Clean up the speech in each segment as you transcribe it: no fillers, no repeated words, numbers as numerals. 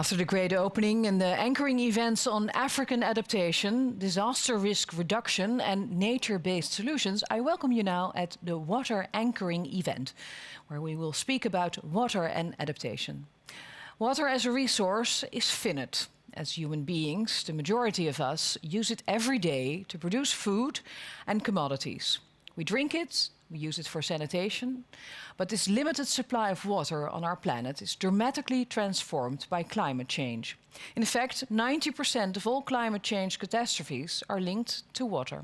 After the great opening and the anchoring events on African adaptation, disaster risk reduction and nature-based solutions, I welcome you now at the Water Anchoring event, where we will speak about water and adaptation. Water as a resource is finite. As human beings, the majority of us use it every day to produce food and commodities. We drink it, we use it for sanitation, but this limited supply of water on our planet is dramatically transformed by climate change. In fact, 90% of all climate change catastrophes are linked to water,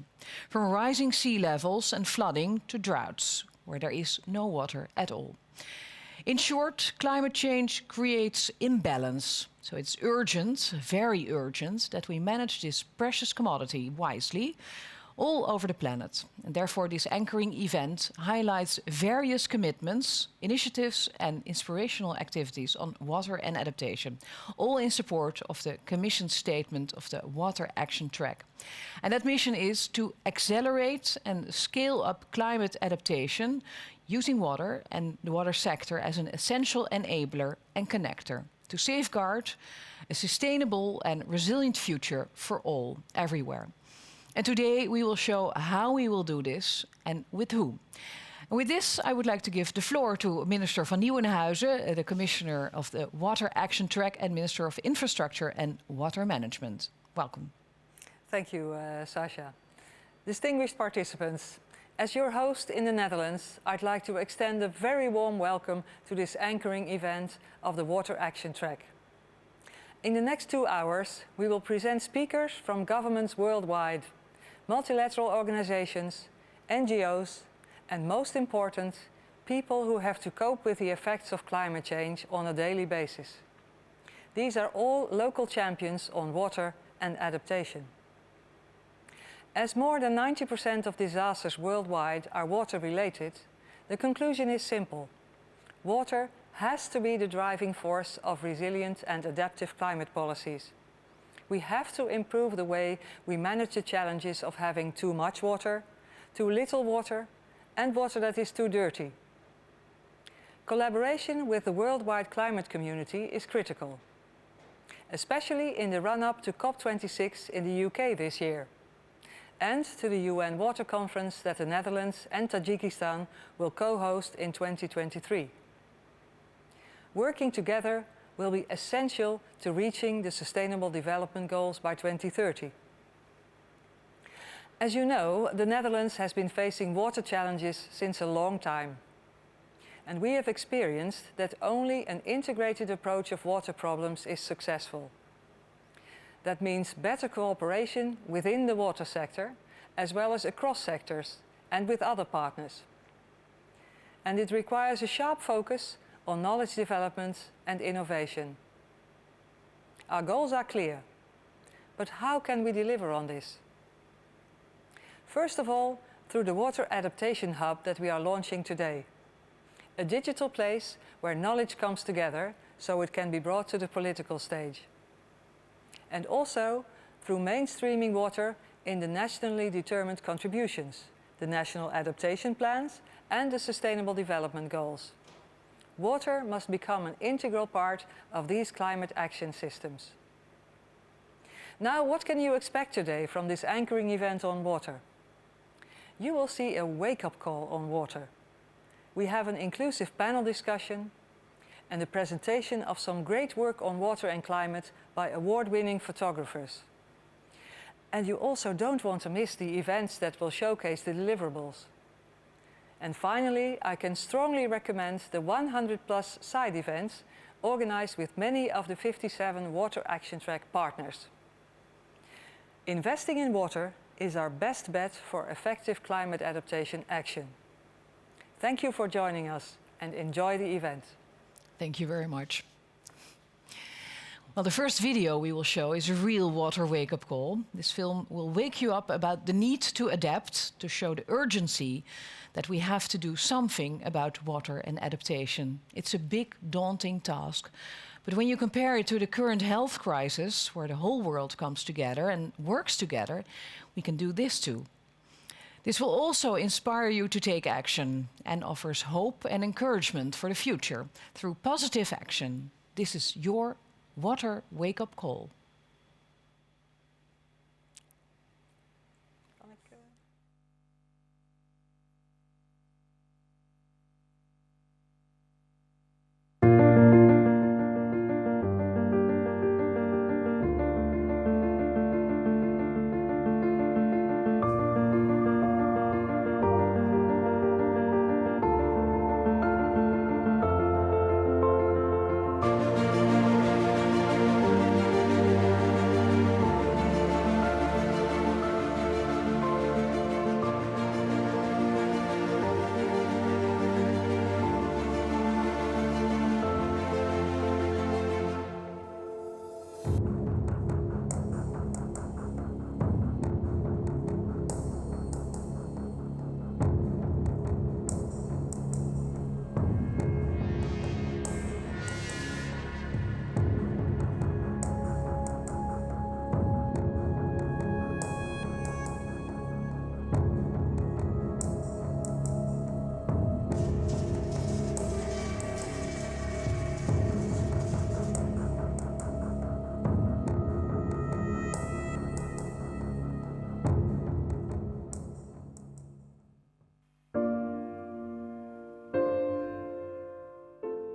from rising sea levels and flooding to droughts, where there is no water at all. In short, climate change creates imbalance, so it's urgent, very urgent, that we manage this precious commodity wisely all over the planet. And therefore, this anchoring event highlights various commitments, initiatives and inspirational activities on water and adaptation, all in support of the Commission's statement of the Water Action Track. And that mission is to accelerate and scale up climate adaptation using water and the water sector as an essential enabler and connector to safeguard a sustainable and resilient future for all, everywhere. And today we will show how we will do this and with whom. And with this, I would like to give the floor to Minister van Nieuwenhuizen, the Commissioner of the Water Action Track and Minister of Infrastructure and Water Management. Welcome. Thank you, Sasha. Distinguished participants, as your host in the Netherlands, I'd like to extend a very warm welcome to this anchoring event of the Water Action Track. In the next 2 hours, we will present speakers from governments worldwide, multilateral organizations, NGOs, and most important, people who have to cope with the effects of climate change on a daily basis. These are all local champions on water and adaptation. As more than 90% of disasters worldwide are water-related, the conclusion is simple. Water has to be the driving force of resilient and adaptive climate policies. We have to improve the way we manage the challenges of having too much water, too little water, and water that is too dirty. Collaboration with the worldwide climate community is critical, especially in the run-up to COP26 in the UK this year, and to the UN Water Conference that the Netherlands and Tajikistan will co-host in 2023. Working together will be essential to reaching the Sustainable Development Goals by 2030. As you know, the Netherlands has been facing water challenges since a long time. And we have experienced that only an integrated approach of water problems is successful. That means better cooperation within the water sector, as well as across sectors and with other partners. And it requires a sharp focus on knowledge development and innovation. Our goals are clear, but how can we deliver on this? First of all, through the Water Adaptation Hub that we are launching today. A digital place where knowledge comes together so it can be brought to the political stage. And also through mainstreaming water in the nationally determined contributions, the national adaptation plans and the Sustainable Development Goals. Water must become an integral part of these climate action systems. Now, what can you expect today from this anchoring event on water? You will see a wake-up call on water. We have an inclusive panel discussion and the presentation of some great work on water and climate by award-winning photographers. And you also don't want to miss the events that will showcase the deliverables. And finally, I can strongly recommend the 100+ side events organized with many of the 57 Water Action Track partners. Investing in water is our best bet for effective climate adaptation action. Thank you for joining us and enjoy the event. Thank you very much. Well, the first video we will show is a real water wake-up call. This film will wake you up about the need to adapt, to show the urgency that we have to do something about water and adaptation. It's a big, daunting task. But when you compare it to the current health crisis, where the whole world comes together and works together, we can do this too. This will also inspire you to take action and offers hope and encouragement for the future through positive action. This is your Water Wake-Up Call.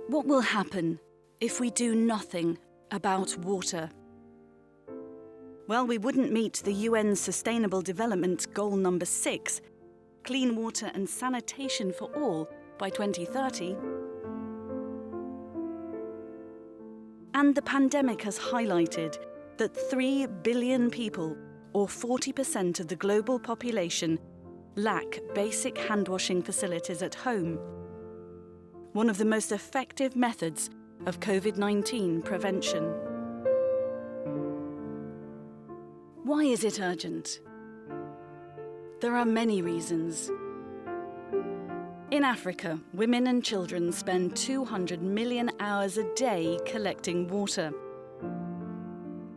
What will happen if we do nothing about water? Well, we wouldn't meet the UN's Sustainable Development Goal number 6, clean water and sanitation for all by 2030. And the pandemic has highlighted that 3 billion people, or 40% of the global population, lack basic hand-washing facilities at home. One of the most effective methods of COVID-19 prevention. Why is it urgent? There are many reasons. In Africa, women and children spend 200 million hours a day collecting water.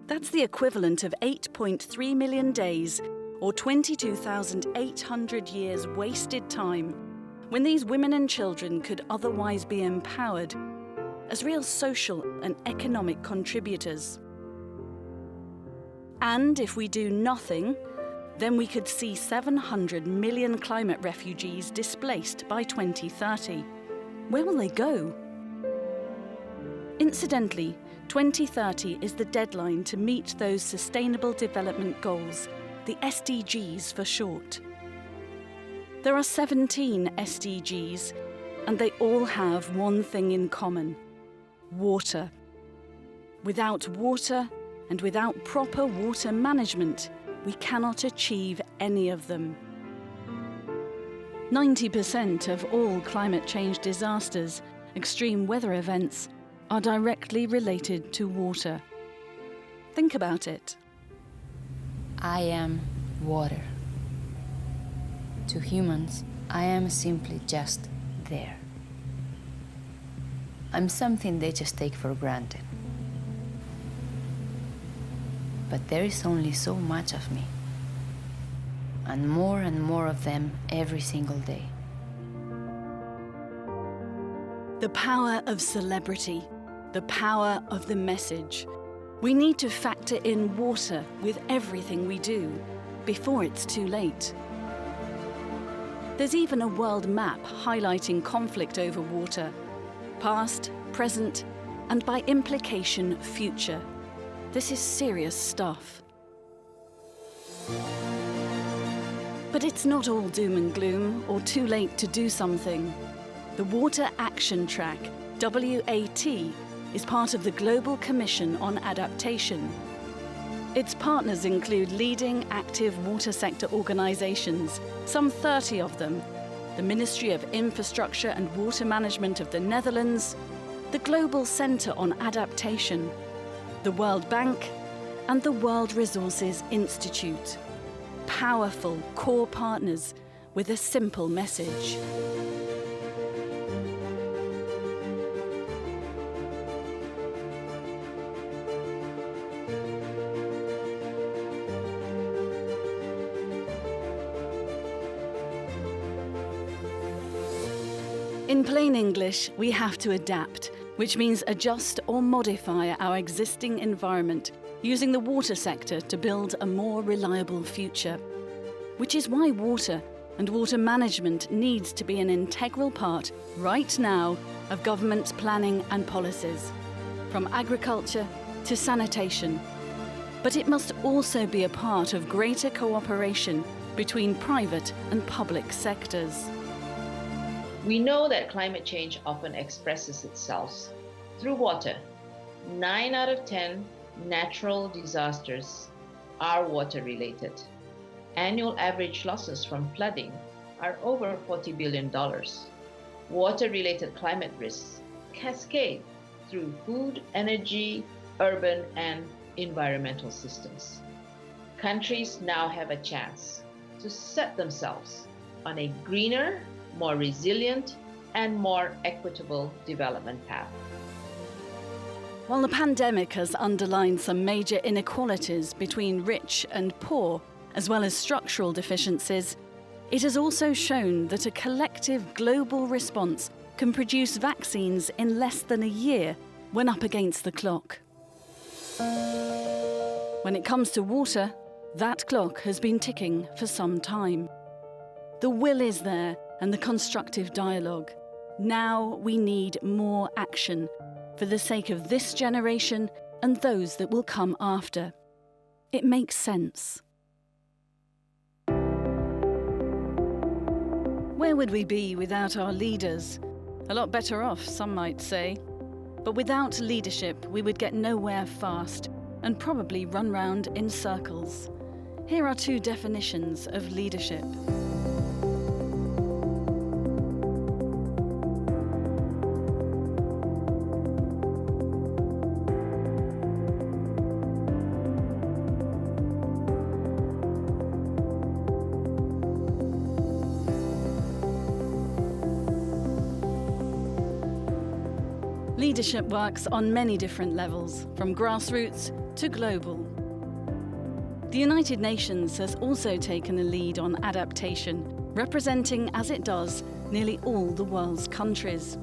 That's the equivalent of 8.3 million days, or 22,800 years wasted time, when these women and children could otherwise be empowered as real social and economic contributors. And if we do nothing, then we could see 700 million climate refugees displaced by 2030. Where will they go? Incidentally, 2030 is the deadline to meet those Sustainable Development Goals, the SDGs for short. There are 17 SDGs, and they all have one thing in common: water. Without water and without proper water management, we cannot achieve any of them. 90% of all climate change disasters, extreme weather events, are directly related to water. Think about it. I am water. To humans, I am simply just there. I'm something they just take for granted. But there is only so much of me, and more of them every single day. The power of celebrity, the power of the message. We need to factor in water with everything we do before it's too late. There's even a world map highlighting conflict over water, past, present, and by implication, future. This is serious stuff. But it's not all doom and gloom or too late to do something. The Water Action Track, WAT, is part of the Global Commission on Adaptation. Its partners include leading active water sector organisations, some 30 of them, the Ministry of Infrastructure and Water Management of the Netherlands, the Global Centre on Adaptation, the World Bank, and the World Resources Institute. Powerful core partners with a simple message. In plain English, we have to adapt. which means adjust or modify our existing environment using the water sector to build a more reliable future. Which is why water and water management needs to be an integral part right now of government planning and policies, from agriculture to sanitation. But it must also be a part of greater cooperation between private and public sectors. We know that climate change often expresses itself through water. 9 out of 10 natural disasters are water-related. Annual average losses from flooding are over $40 billion. Water-related climate risks cascade through food, energy, urban, and environmental systems. Countries now have a chance to set themselves on a greener, more resilient, and more equitable development path. While the pandemic has underlined some major inequalities between rich and poor, as well as structural deficiencies, it has also shown that a collective global response can produce vaccines in less than a year when up against the clock. When it comes to water, that clock has been ticking for some time. The will is there and the constructive dialogue. Now we need more action for the sake of this generation and those that will come after. It makes sense. Where would we be without our leaders? A lot better off, some might say. But without leadership, we would get nowhere fast and probably run round in circles. Here are 2 definitions of leadership. Leadership works on many different levels, from grassroots to global. The United Nations has also taken a lead on adaptation, representing, as it does, nearly all the world's countries.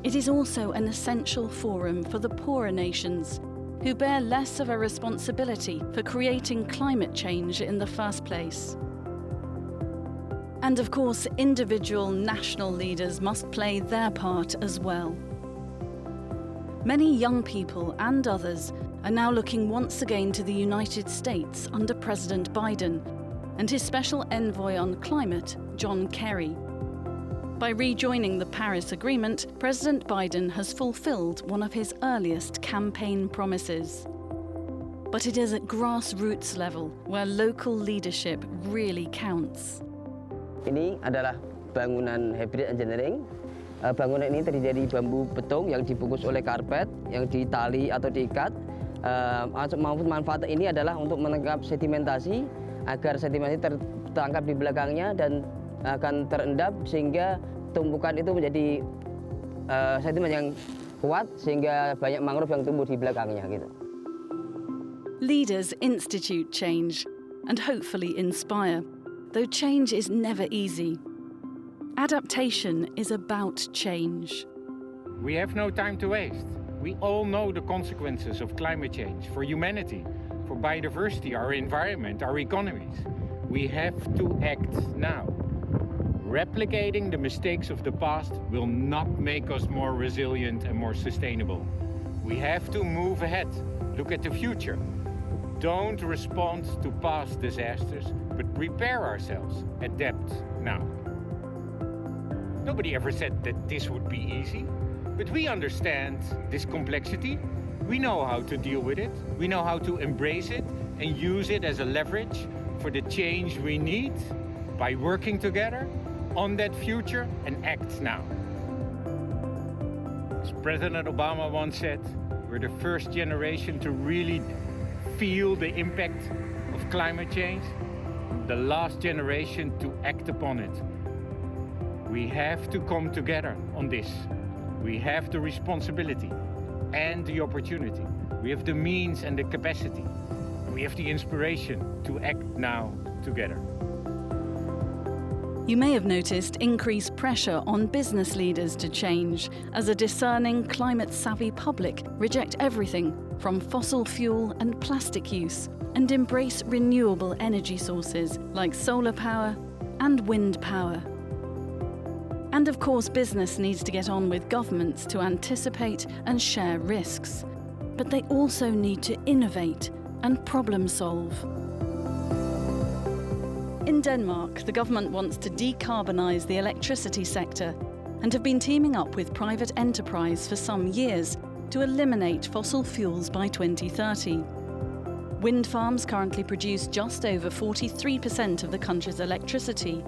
It is also an essential forum for the poorer nations, who bear less of a responsibility for creating climate change in the first place. And of course, individual national leaders must play their part as well. Many young people and others are now looking once again to the United States under President Biden and his special envoy on climate, John Kerry. By rejoining the Paris Agreement, President Biden has fulfilled one of his earliest campaign promises. But it is at grassroots level where local leadership really counts. Ini adalah bangunan hybrid engineering. Bangunan ini terdiri dari bambu betung yang dibungkus oleh karpet, yang ditali atau diikat. Manfaat ini adalah untuk menangkap sedimentasi agar sedimentasi tertangkap di belakangnya dan akan terendap sehingga tumpukan itu menjadi sedimen yang kuat sehingga banyak mangrove yang tumbuh di belakangnya gitu. Leaders institute change and hopefully inspire, though change is never easy. Adaptation is about change. We have no time to waste. We all know the consequences of climate change for humanity, for biodiversity, our environment, our economies. We have to act now. Replicating the mistakes of the past will not make us more resilient and more sustainable. We have to move ahead, look at the future. Don't respond to past disasters, but prepare ourselves, adapt now. Nobody ever said that this would be easy, but we understand this complexity. We know how to deal with it. We know how to embrace it and use it as a leverage for the change we need by working together on that future and act now. As President Obama once said, we're the first generation to really feel the impact of climate change, the last generation to act upon it. We have to come together on this. We have the responsibility and the opportunity. We have the means and the capacity. We have the inspiration to act now together. You may have noticed increased pressure on business leaders to change as a discerning, climate-savvy public reject everything from fossil fuel and plastic use and embrace renewable energy sources like solar power and wind power. And of course, business needs to get on with governments to anticipate and share risks. But they also need to innovate and problem solve. In Denmark, the government wants to decarbonise the electricity sector and have been teaming up with private enterprise for some years to eliminate fossil fuels by 2030. Wind farms currently produce just over 43% of the country's electricity.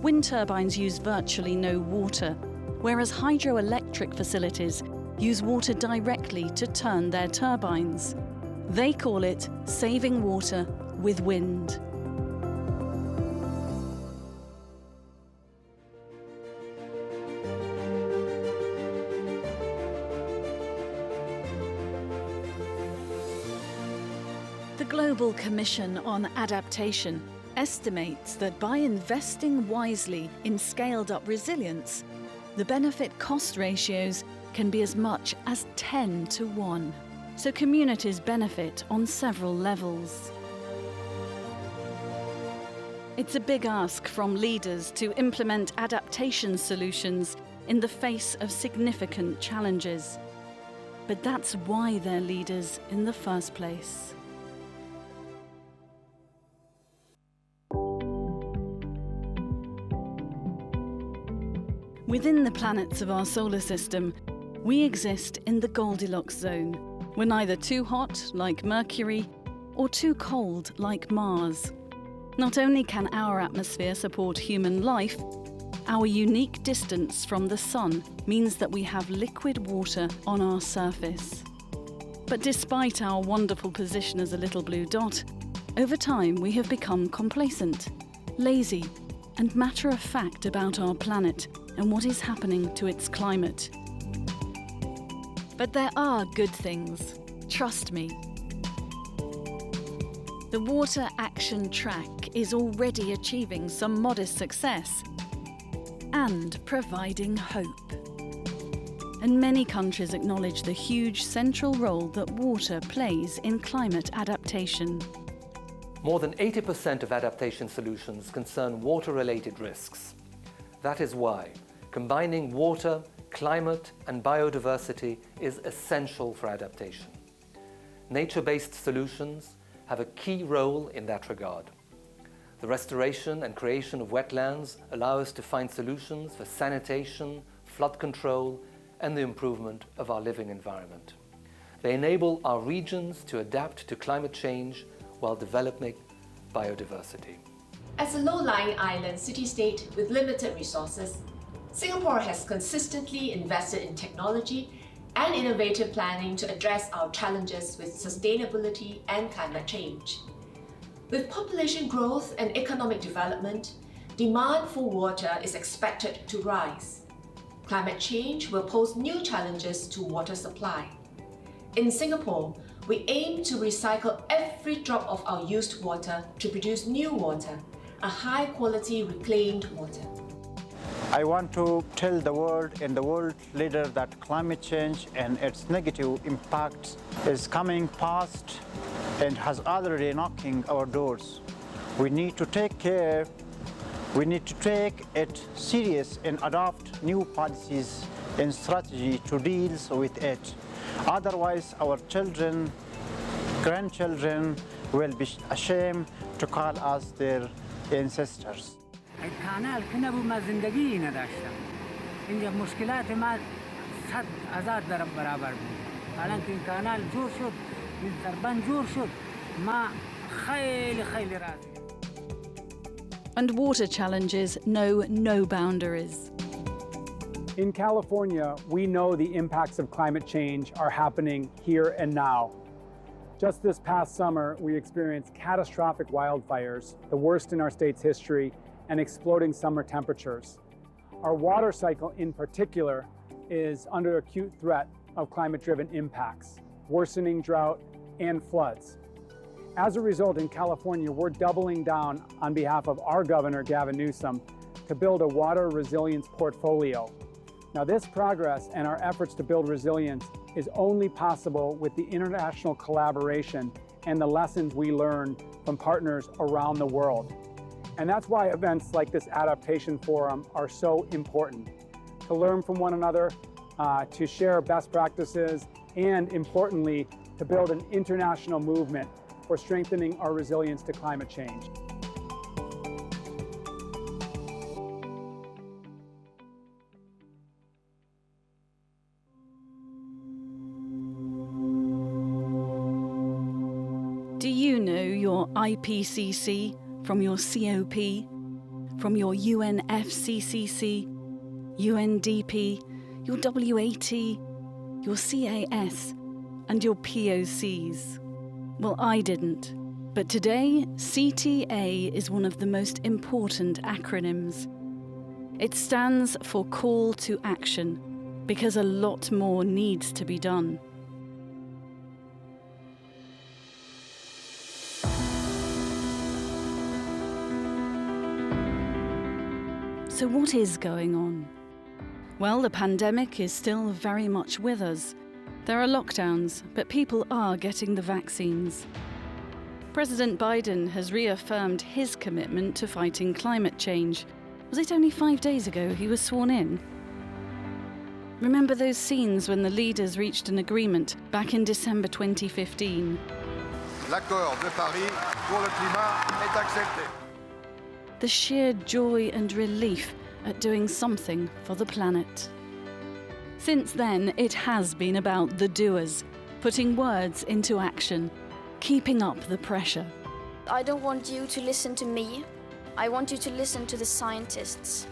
Wind turbines use virtually no water, whereas hydroelectric facilities use water directly to turn their turbines. They call it saving water with wind. The Global Commission on Adaptation estimates that by investing wisely in scaled-up resilience, the benefit-cost ratios can be as much as 10 to 1. So communities benefit on several levels. It's a big ask from leaders to implement adaptation solutions in the face of significant challenges. But that's why they're leaders in the first place. Within the planets of our solar system, we exist in the Goldilocks zone. We're neither too hot, like Mercury, or too cold, like Mars. Not only can our atmosphere support human life, our unique distance from the Sun means that we have liquid water on our surface. But despite our wonderful position as a little blue dot, over time we have become complacent, lazy, and matter-of-fact about our planet and what is happening to its climate. But there are good things, trust me. The Water Action Track is already achieving some modest success and providing hope. And many countries acknowledge the huge central role that water plays in climate adaptation. More than 80% of adaptation solutions concern water-related risks. That is why combining water, climate, and biodiversity is essential for adaptation. Nature-based solutions have a key role in that regard. The restoration and creation of wetlands allow us to find solutions for sanitation, flood control, and the improvement of our living environment. They enable our regions to adapt to climate change while developing biodiversity. As a low-lying island city-state with limited resources, Singapore has consistently invested in technology and innovative planning to address our challenges with sustainability and climate change. With population growth and economic development, demand for water is expected to rise. Climate change will pose new challenges to water supply. In Singapore, we aim to recycle every drop of our used water to produce new water, a high-quality reclaimed water. I want to tell the world and the world leader that climate change and its negative impacts is coming fast and has already knocking our doors. We need to take care, we need to take it serious and adopt new policies and strategy to deal with it. Otherwise, our children, grandchildren will be ashamed to call us their ancestors. کانال کنه بود ما زندگی نداشتم. اینجا مشکلات ما 100,000 درب برابر بود. الان که این کانال جور شد، این سربند جور شد، ما خیلی خیلی راضی. And water challenges know no boundaries. In California, we know the impacts of climate change are happening here and now. Just this past summer, we experienced catastrophic wildfires, the worst in our state's history, and exploding summer temperatures. Our water cycle in particular is under acute threat of climate-driven impacts, worsening drought and floods. As a result, in California, we're doubling down on behalf of our governor, Gavin Newsom, to build a water resilience portfolio. Now, this progress and our efforts to build resilience is only possible with the international collaboration and the lessons we learn from partners around the world. And that's why events like this Adaptation Forum are so important, to learn from one another, to share best practices, and importantly, to build an international movement for strengthening our resilience to climate change. Do you know your IPCC from your COP, from your UNFCCC, UNDP, your WAT, your CAS, and your POCs? Well, I didn't. But today, CTA is one of the most important acronyms. It stands for Call to Action, because a lot more needs to be done. So what is going on? Well, the pandemic is still very much with us. There are lockdowns, but people are getting the vaccines. President Biden has reaffirmed his commitment to fighting climate change. Was it only 5 days ago he was sworn in? Remember those scenes when the leaders reached an agreement back in December 2015? L'accord de Paris pour le climat est accepté. The sheer joy and relief at doing something for the planet. Since then, it has been about the doers, putting words into action, keeping up the pressure. I don't want you to listen to me. I want you to listen to the scientists.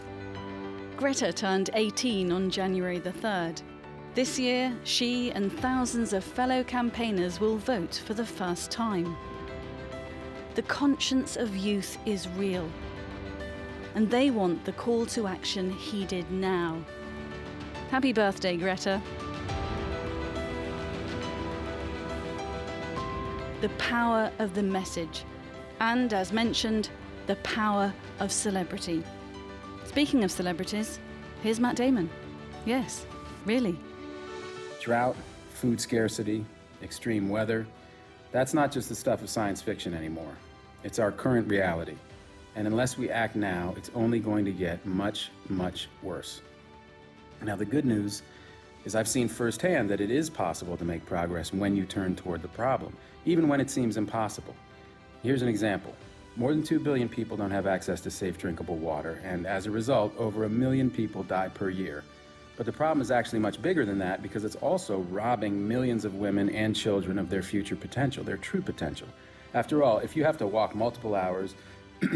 Greta turned 18 on January the 3rd. This year, she and thousands of fellow campaigners will vote for the first time. The conscience of youth is real, and they want the call to action heeded now. Happy birthday, Greta. The power of the message, and as mentioned, the power of celebrity. Speaking of celebrities, here's Matt Damon. Yes, really. Drought, food scarcity, extreme weather, that's not just the stuff of science fiction anymore. It's our current reality. And unless we act now, it's only going to get much, much worse. Now, the good news is I've seen firsthand that it is possible to make progress when you turn toward the problem, even when it seems impossible. Here's an example. More than 2 billion people don't have access to safe drinkable water, and as a result, over 1 million people die per year. But the problem is actually much bigger than that because it's also robbing millions of women and children of their future potential, their true potential. After all, if you have to walk multiple hours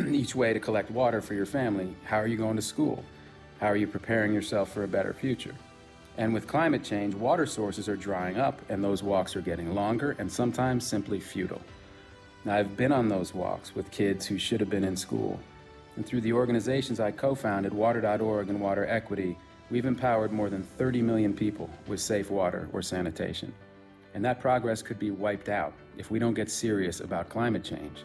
each way to collect water for your family, how are you going to school? How are you preparing yourself for a better future? And with climate change, water sources are drying up and those walks are getting longer and sometimes simply futile. Now, I've been on those walks with kids who should have been in school. And through the organizations I co-founded, Water.org and Water Equity, we've empowered more than 30 million people with safe water or sanitation. And that progress could be wiped out if we don't get serious about climate change.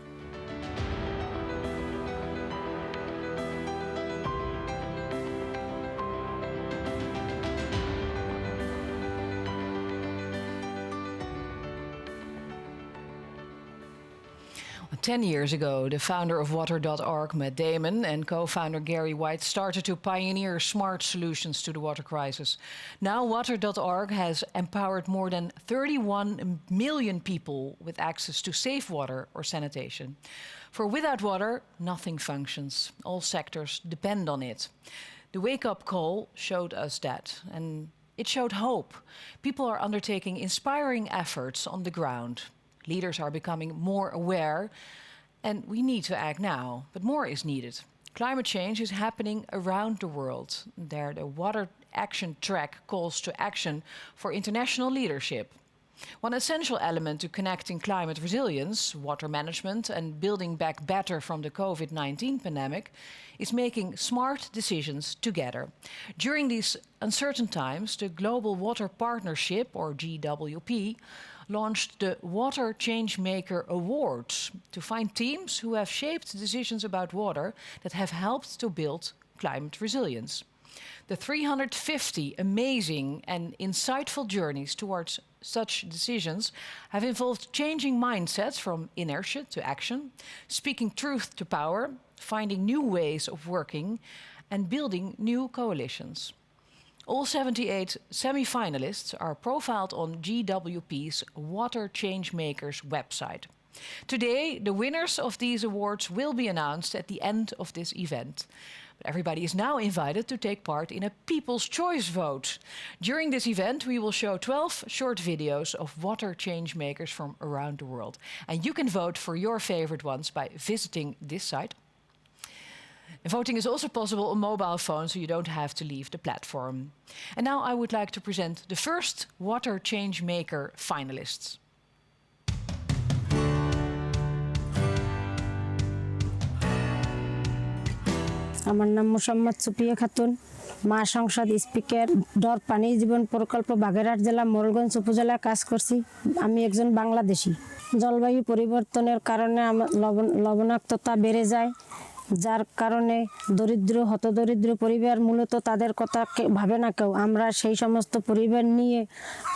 Well, 10 years ago, the founder of Water.org, Matt Damon, and co-founder Gary White started to pioneer smart solutions to the water crisis. Now, Water.org has empowered more than 31 million people with access to safe water or sanitation. For without water, nothing functions. All sectors depend on it. The wake-up call showed us that, and it showed hope. People are undertaking inspiring efforts on the ground. Leaders are becoming more aware, and we need to act now, but more is needed. Climate change is happening around the world. There, the Water Action Track calls to action for international leadership. One essential element to connecting climate resilience, water management, and building back better from the COVID-19 pandemic is making smart decisions together. During these uncertain times, the Global Water Partnership, or GWP, launched the Water Changemaker Awards to find teams who have shaped decisions about water that have helped to build climate resilience. The 350 amazing and insightful journeys towards such decisions have involved changing mindsets from inertia to action, speaking truth to power, finding new ways of working, and building new coalitions. All 78 semi-finalists are profiled on GWP's Water Changemakers website. Today, the winners of these awards will be announced at the end of this event. But everybody is now invited to take part in a People's Choice vote. During this event, we will show 12 short videos of water changemakers from around the world. And you can vote for your favorite ones by visiting this site. And voting is also possible on mobile phones, so you don't have to leave the platform. And now I would like to present the first Water Changemaker finalists. আমার নাম মোসাম্মদ সুপিয়া খাতুন, মা সংসদ speaker, ডর পানি জীবন প্রকল্প বাগেরহাট জেলা মোরলগঞ্জ উপজেলায় কাজ করছি। আমি একজন বাংলাদেশী। জলবায়ু পরিবর্তনের কারণে লবণাক্ততা বেড়ে যায়, যার কারণে দরিদ্র হতদরিদ্র পরিবার মূলত তাদের কথা ভাবে না কেউ। আমরা সেই সমস্ত পরিবার নিয়ে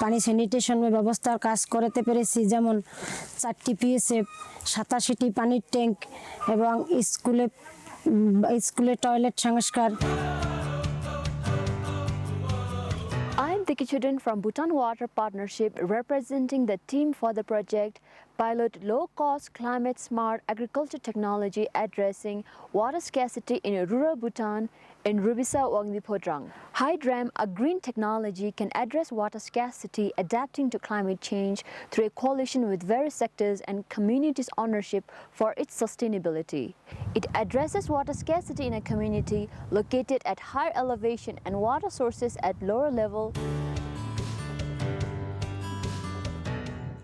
পানি স্যানিটেশন ব্যবস্থার কাজ করতে পেরেছি, যেমন 4টি পিএসএফ, 87টি পানির ট্যাঙ্ক এবং স্কুলে টয়লেট সংস্কার। I'm Diki Chudin from Bhutan Water Partnership, representing the team for the project Pilot Low-Cost Climate-Smart Agriculture Technology Addressing Water Scarcity in Rural Bhutan in Rubisa Wangdiphodrang. Hydram, a green technology, can address water scarcity adapting to climate change through a coalition with various sectors and communities' ownership for its sustainability. It addresses water scarcity in a community located at higher elevation and water sources at lower level.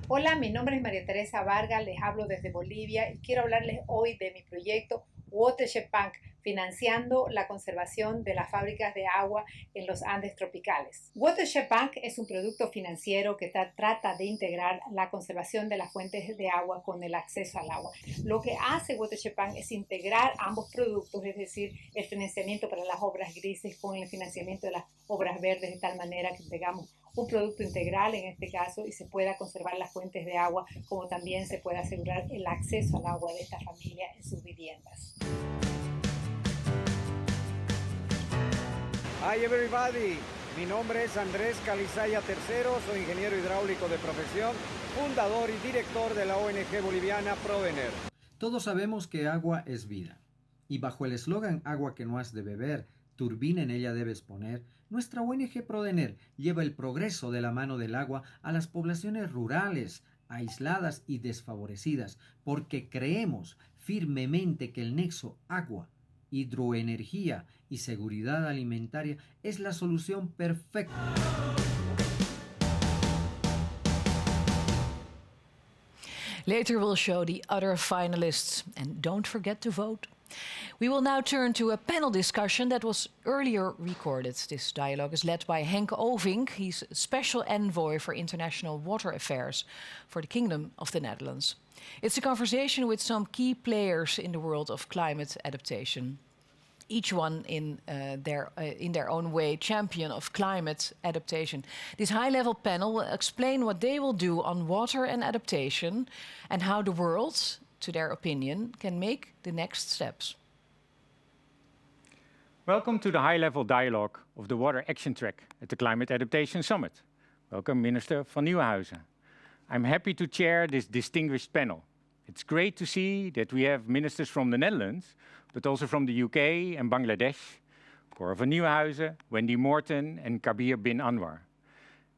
Hola, mi nombre es María Teresa Vargas, les hablo desde Bolivia y quiero hablarles hoy de mi proyecto Watershed Bank, financiando la conservación de las fábricas de agua en los Andes tropicales. Watershed Bank es un producto financiero que trata de integrar la conservación de las fuentes de agua con el acceso al agua. Lo que hace Watershed Bank es integrar ambos productos, es decir, el financiamiento para las obras grises con el financiamiento de las obras verdes, de tal manera que tengamos un producto integral en este caso y se pueda conservar las fuentes de agua, como también se pueda asegurar el acceso al agua de esta familia en sus viviendas. Hi everybody, mi nombre es Andrés Calizaya III, soy ingeniero hidráulico de profesión, fundador y director de la ONG boliviana Provener. Todos sabemos que agua es vida, y bajo el eslogan Agua que no has de beber, turbina en ella debes poner, nuestra ONG Provener lleva el progreso de la mano del agua a las poblaciones rurales, aisladas y desfavorecidas, porque creemos firmemente que el nexo agua, hidroenergía y seguridad alimentaria es la solución perfecta. Later we'll show the other finalists, and don't forget to vote. We will now turn to a panel discussion that was earlier recorded. This dialogue is led by Henk Ovink. He's Special Envoy for International Water Affairs for the Kingdom of the Netherlands. It's a conversation with some key players in the world of climate adaptation. Each one in their own way champion of climate adaptation. This high-level panel will explain what they will do on water and adaptation and how the world, to their opinion, can make the next steps. Welcome to the high-level dialogue of the Water Action Track at the Climate Adaptation Summit. Welcome, Minister van Nieuwenhuizen. I'm happy to chair this distinguished panel. It's great to see that we have ministers from the Netherlands, but also from the UK and Bangladesh, Cora van Nieuwenhuizen, Wendy Morton and Kabir bin Anwar.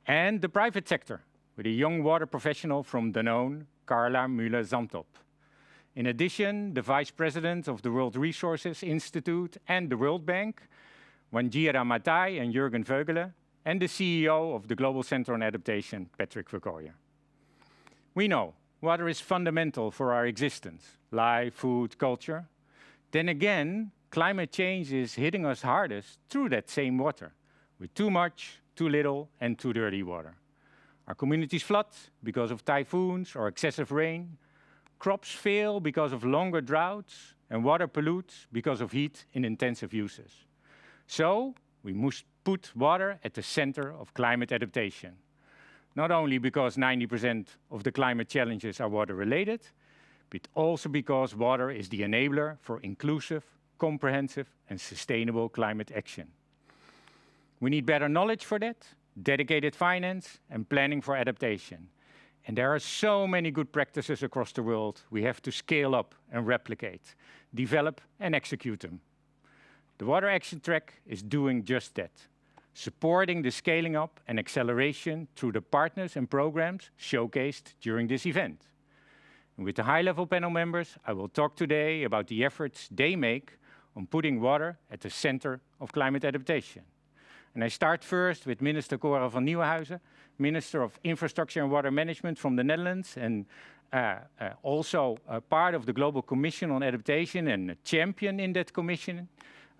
And the private sector, with a young water professional from Danone, Carla Müller-Zandtop. In addition, the Vice President of the World Resources Institute and the World Bank, Wanjira Matai and Jürgen Vögele, and the CEO of the Global Center on Adaptation, Patrick Verkooyen. We know water is fundamental for our existence, life, food, culture. Then again, climate change is hitting us hardest through that same water, with too much, too little, and too dirty water. Our communities flood because of typhoons or excessive rain. Crops fail because of longer droughts, and water pollutes because of heat in intensive uses. So we must put water at the center of climate adaptation. Not only because 90% of the climate challenges are water-related, but also because water is the enabler for inclusive, comprehensive and sustainable climate action. We need better knowledge for that, dedicated finance and planning for adaptation. And there are so many good practices across the world we have to scale up and replicate, develop and execute them. The Water Action Track is doing just that, supporting the scaling up and acceleration through the partners and programs showcased during this event. And with the high-level panel members, I will talk today about the efforts they make on putting water at the center of climate adaptation. And I start first with Minister Cora van Nieuwenhuizen, Minister of Infrastructure and Water Management from the Netherlands, and also part of the Global Commission on Adaptation and a champion in that commission.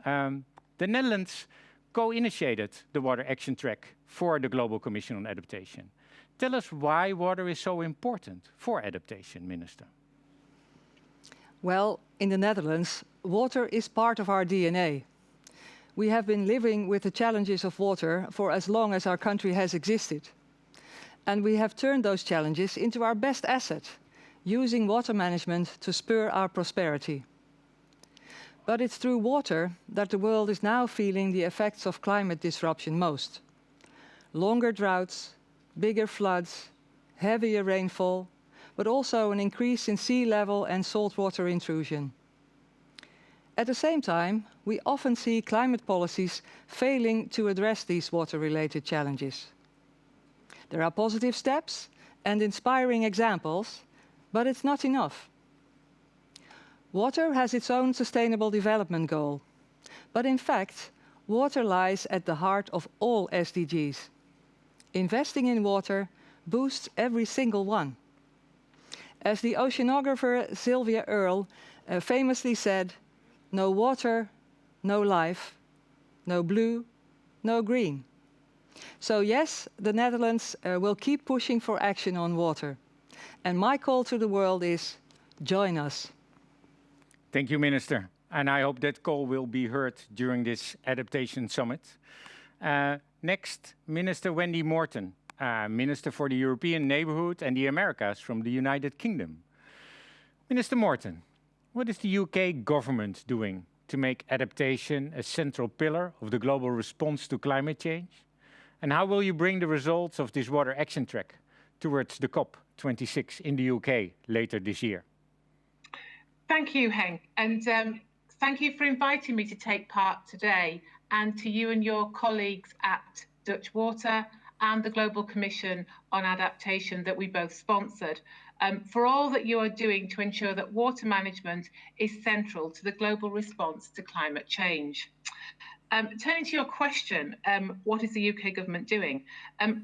The Netherlands co-initiated the Water Action Track for the Global Commission on Adaptation. Tell us why water is so important for adaptation, Minister. Well, in the Netherlands, water is part of our DNA. We have been living with the challenges of water for as long as our country has existed. And we have turned those challenges into our best asset, using water management to spur our prosperity. But it's through water that the world is now feeling the effects of climate disruption most. Longer droughts, bigger floods, heavier rainfall, but also an increase in sea level and saltwater intrusion. At the same time, we often see climate policies failing to address these water-related challenges. There are positive steps and inspiring examples, but it's not enough. Water has its own sustainable development goal, but in fact, water lies at the heart of all SDGs. Investing in water boosts every single one. As the oceanographer Sylvia Earle famously said, "No water, no life, no blue, no green." So yes, the Netherlands will keep pushing for action on water. And my call to the world is, join us. Thank you, Minister. And I hope that call will be heard during this Adaptation Summit. Next, Minister Wendy Morton, Minister for the European Neighbourhood and the Americas from the United Kingdom. Minister Morton, what is the UK government doing to make adaptation a central pillar of the global response to climate change? And how will you bring the results of this Water Action Track towards the COP26 in the UK later this year? Thank you, Henk, and thank you for inviting me to take part today, and to you and your colleagues at Dutch Water and the Global Commission on Adaptation that we both sponsored, for all that you are doing to ensure that water management is central to the global response to climate change. Turning to your question, what is the UK government doing?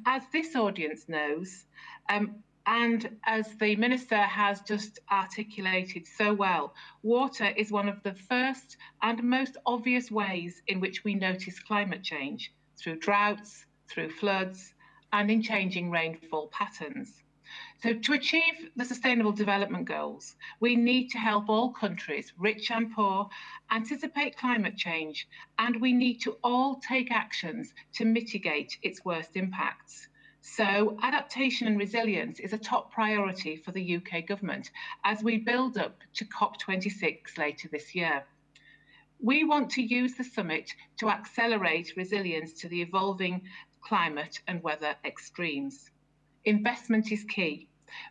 As this audience knows, and as the Minister has just articulated so well, water is one of the first and most obvious ways in which we notice climate change, through droughts, through floods, and in changing rainfall patterns. So to achieve the Sustainable Development Goals, we need to help all countries, rich and poor, anticipate climate change, and we need to all take actions to mitigate its worst impacts. So adaptation and resilience is a top priority for the UK government as we build up to COP26 later this year. We want to use the summit to accelerate resilience to the evolving climate and weather extremes. Investment is key.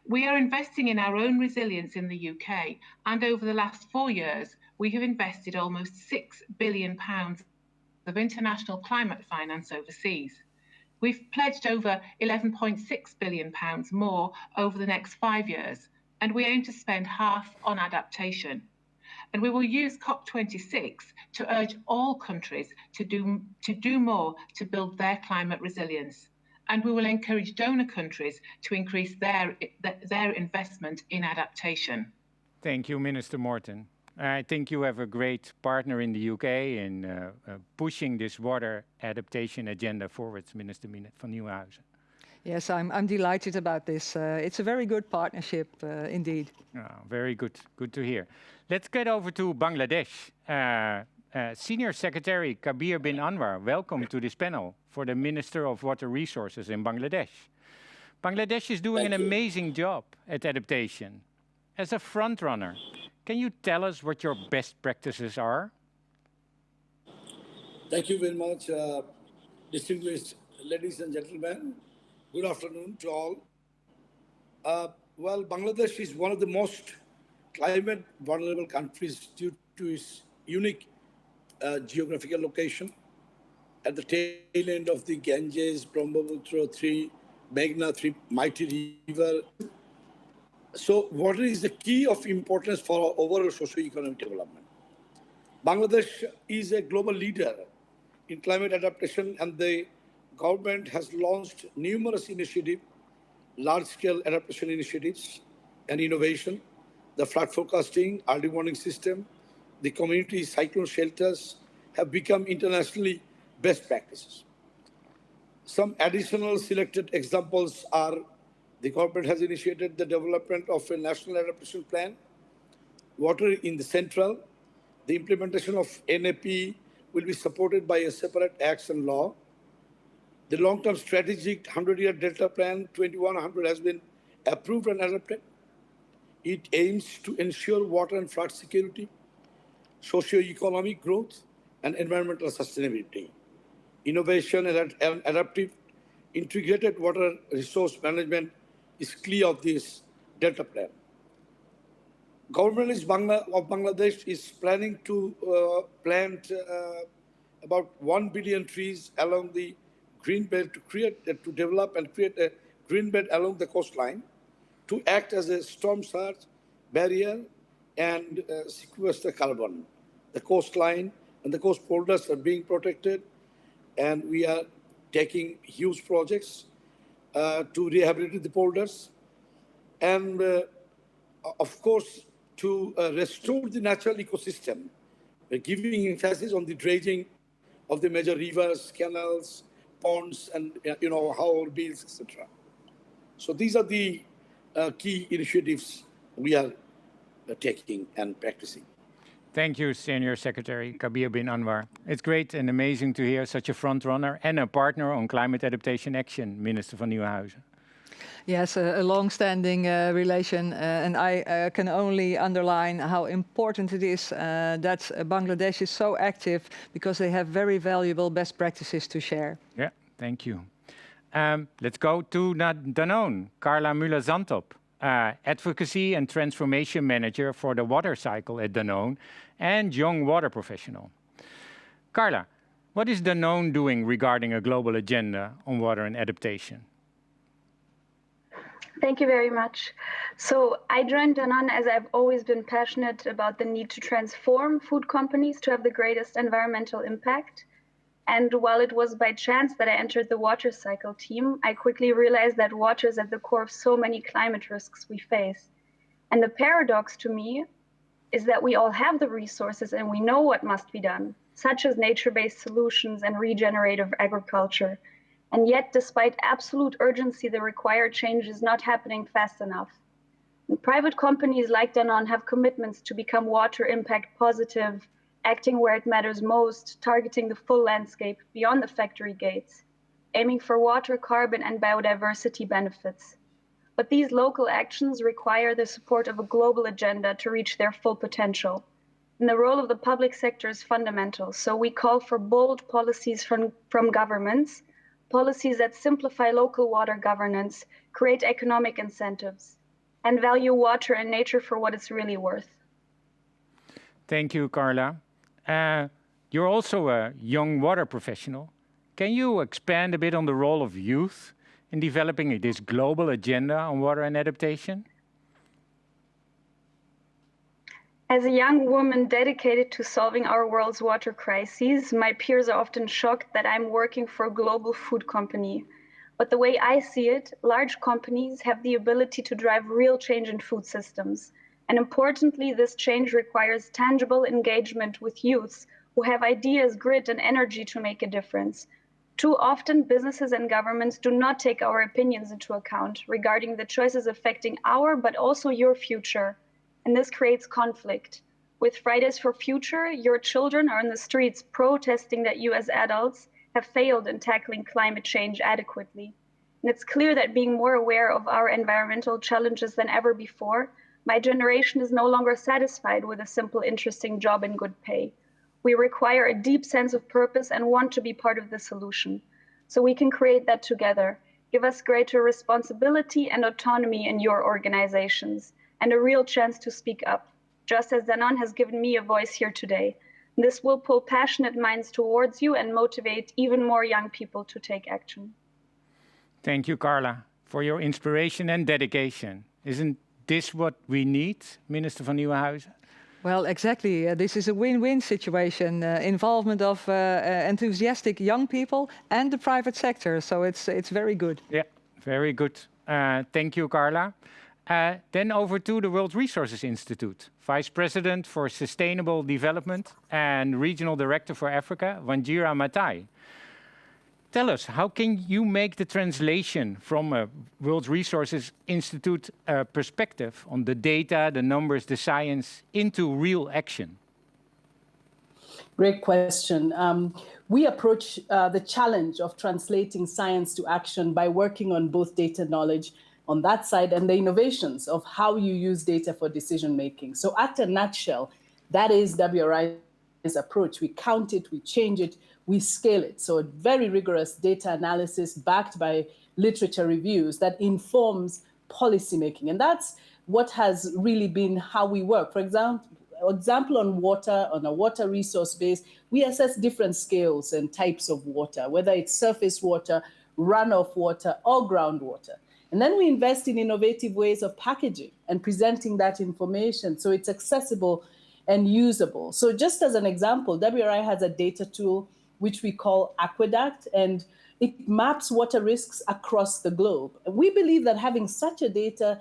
We are investing in our own resilience in the UK, and over the last 4 years, we have invested almost £6 billion of international climate finance overseas. We've pledged over £11.6 billion more over the next 5 years, and we aim to spend half on adaptation. And we will use COP26 to urge all countries to do more to build their climate resilience. And we will encourage donor countries to increase their investment in adaptation. Thank you, Minister Morton. I think you have a great partner in the UK in pushing this water adaptation agenda forwards, Minister van Nieuwenhuizen. Yes, I'm delighted about this. It's a very good partnership indeed. Oh, very good. Good to hear. Let's get over to Bangladesh. Senior Secretary Kabir bin Anwar, welcome to this panel for the Minister of Water Resources in Bangladesh. Bangladesh is doing an amazing job at adaptation. As a frontrunner, can you tell us what your best practices are? Thank you very much, distinguished ladies and gentlemen. Good afternoon to all. Well, Bangladesh is one of the most climate vulnerable countries due to its unique geographical location at the tail end of the Ganges, Brahmaputra, Meghna, three mighty rivers. So water is the key of importance for our overall socio-economic development. Bangladesh is a global leader in climate adaptation, and the government has launched numerous initiatives, large-scale adaptation initiatives and innovation, the flood forecasting, early warning system, the community cyclone shelters have become internationally best practices. Some additional selected examples are the government has initiated the development of a national adaptation plan, water in the central. The implementation of NAP will be supported by a separate action law. The long-term strategic 100-year Delta Plan 2100 has been approved and adopted. It aims to ensure water and flood security, socio-economic growth, and environmental sustainability. Innovation and adaptive integrated water resource management is key of this Delta Plan. Government of Bangladesh is planning to plant about 1 billion trees along the green belt to develop and create a green belt along the coastline to act as a storm surge barrier and sequester carbon. The coastline and the coast boulders are being protected, and we are taking huge projects to rehabilitate the boulders, and of course to restore the natural ecosystem, giving emphasis on the dredging of the major rivers, canals, ponds, and how bills, etc. So these are the key initiatives we are taking and practicing. Thank you, Senior Secretary Kabir bin Anwar. It's great and amazing to hear such a front-runner and a partner on Climate Adaptation Action, Minister van Nieuwenhuizen. Yes, a long-standing relation, and I can only underline how important it is that Bangladesh is so active, because they have very valuable best practices to share. Yeah, thank you. Let's go to Danone, Carla Müller-Zantop, Advocacy and Transformation Manager for the Water Cycle at Danone and young water professional. Carla, what is Danone doing regarding a global agenda on water and adaptation? Thank you very much. So I joined Danone as I've always been passionate about the need to transform food companies to have the greatest environmental impact. And while it was by chance that I entered the water cycle team, I quickly realized that water is at the core of so many climate risks we face. And the paradox to me is that we all have the resources and we know what must be done, such as nature-based solutions and regenerative agriculture. And yet, despite absolute urgency, the required change is not happening fast enough. And private companies like Danone have commitments to become water impact positive, acting where it matters most, targeting the full landscape beyond the factory gates, aiming for water, carbon, and biodiversity benefits. But these local actions require the support of a global agenda to reach their full potential. And the role of the public sector is fundamental, so we call for bold policies from governments, policies that simplify local water governance, create economic incentives, and value water and nature for what it's really worth. Thank you, Carla. You're also a young water professional. Can you expand a bit on the role of youth in developing this global agenda on water and adaptation? As a young woman dedicated to solving our world's water crises, my peers are often shocked that I'm working for a global food company. But the way I see it, large companies have the ability to drive real change in food systems. And importantly, this change requires tangible engagement with youths who have ideas, grit, and energy to make a difference. Too often, businesses and governments do not take our opinions into account regarding the choices affecting our, but also your future. And this creates conflict, With Fridays for Future, your children are in the streets protesting that you as adults have failed in tackling climate change adequately. And it's clear that being more aware of our environmental challenges than ever before, my generation is no longer satisfied with a simple, interesting job and good pay. We require a deep sense of purpose and want to be part of the solution. So we can create that together. Give us greater responsibility and autonomy in your organizations and a real chance to speak up, just as Danone has given me a voice here today. This will pull passionate minds towards you and motivate even more young people to take action. Thank you, Carla, for your inspiration and dedication. Isn't this what we need, Minister van Nieuwenhuizen? Well, exactly. This is a win-win situation, involvement of enthusiastic young people and the private sector. So it's very good. Yeah, very good. Thank you, Carla. Then over to the World Resources Institute. Vice President for Sustainable Development and Regional Director for Africa, Wanjira Matai. Tell us, how can you make the translation from a World Resources Institute perspective on the data, the numbers, the science into real action? Great question. We approach the challenge of translating science to action by working on both data knowledge on that side and the innovations of how you use data for decision making. So at a nutshell, that is WRI's approach. We count it, we change it, we scale it. So a very rigorous data analysis backed by literature reviews that informs policymaking. And that's what has really been how we work. For example, on water, on a water resource base, we assess different scales and types of water, whether it's surface water, runoff water, or groundwater. And then we invest in innovative ways of packaging and presenting that information so it's accessible and usable. So just as an example, WRI has a data tool which we call Aqueduct, and it maps water risks across the globe. And we believe that having such data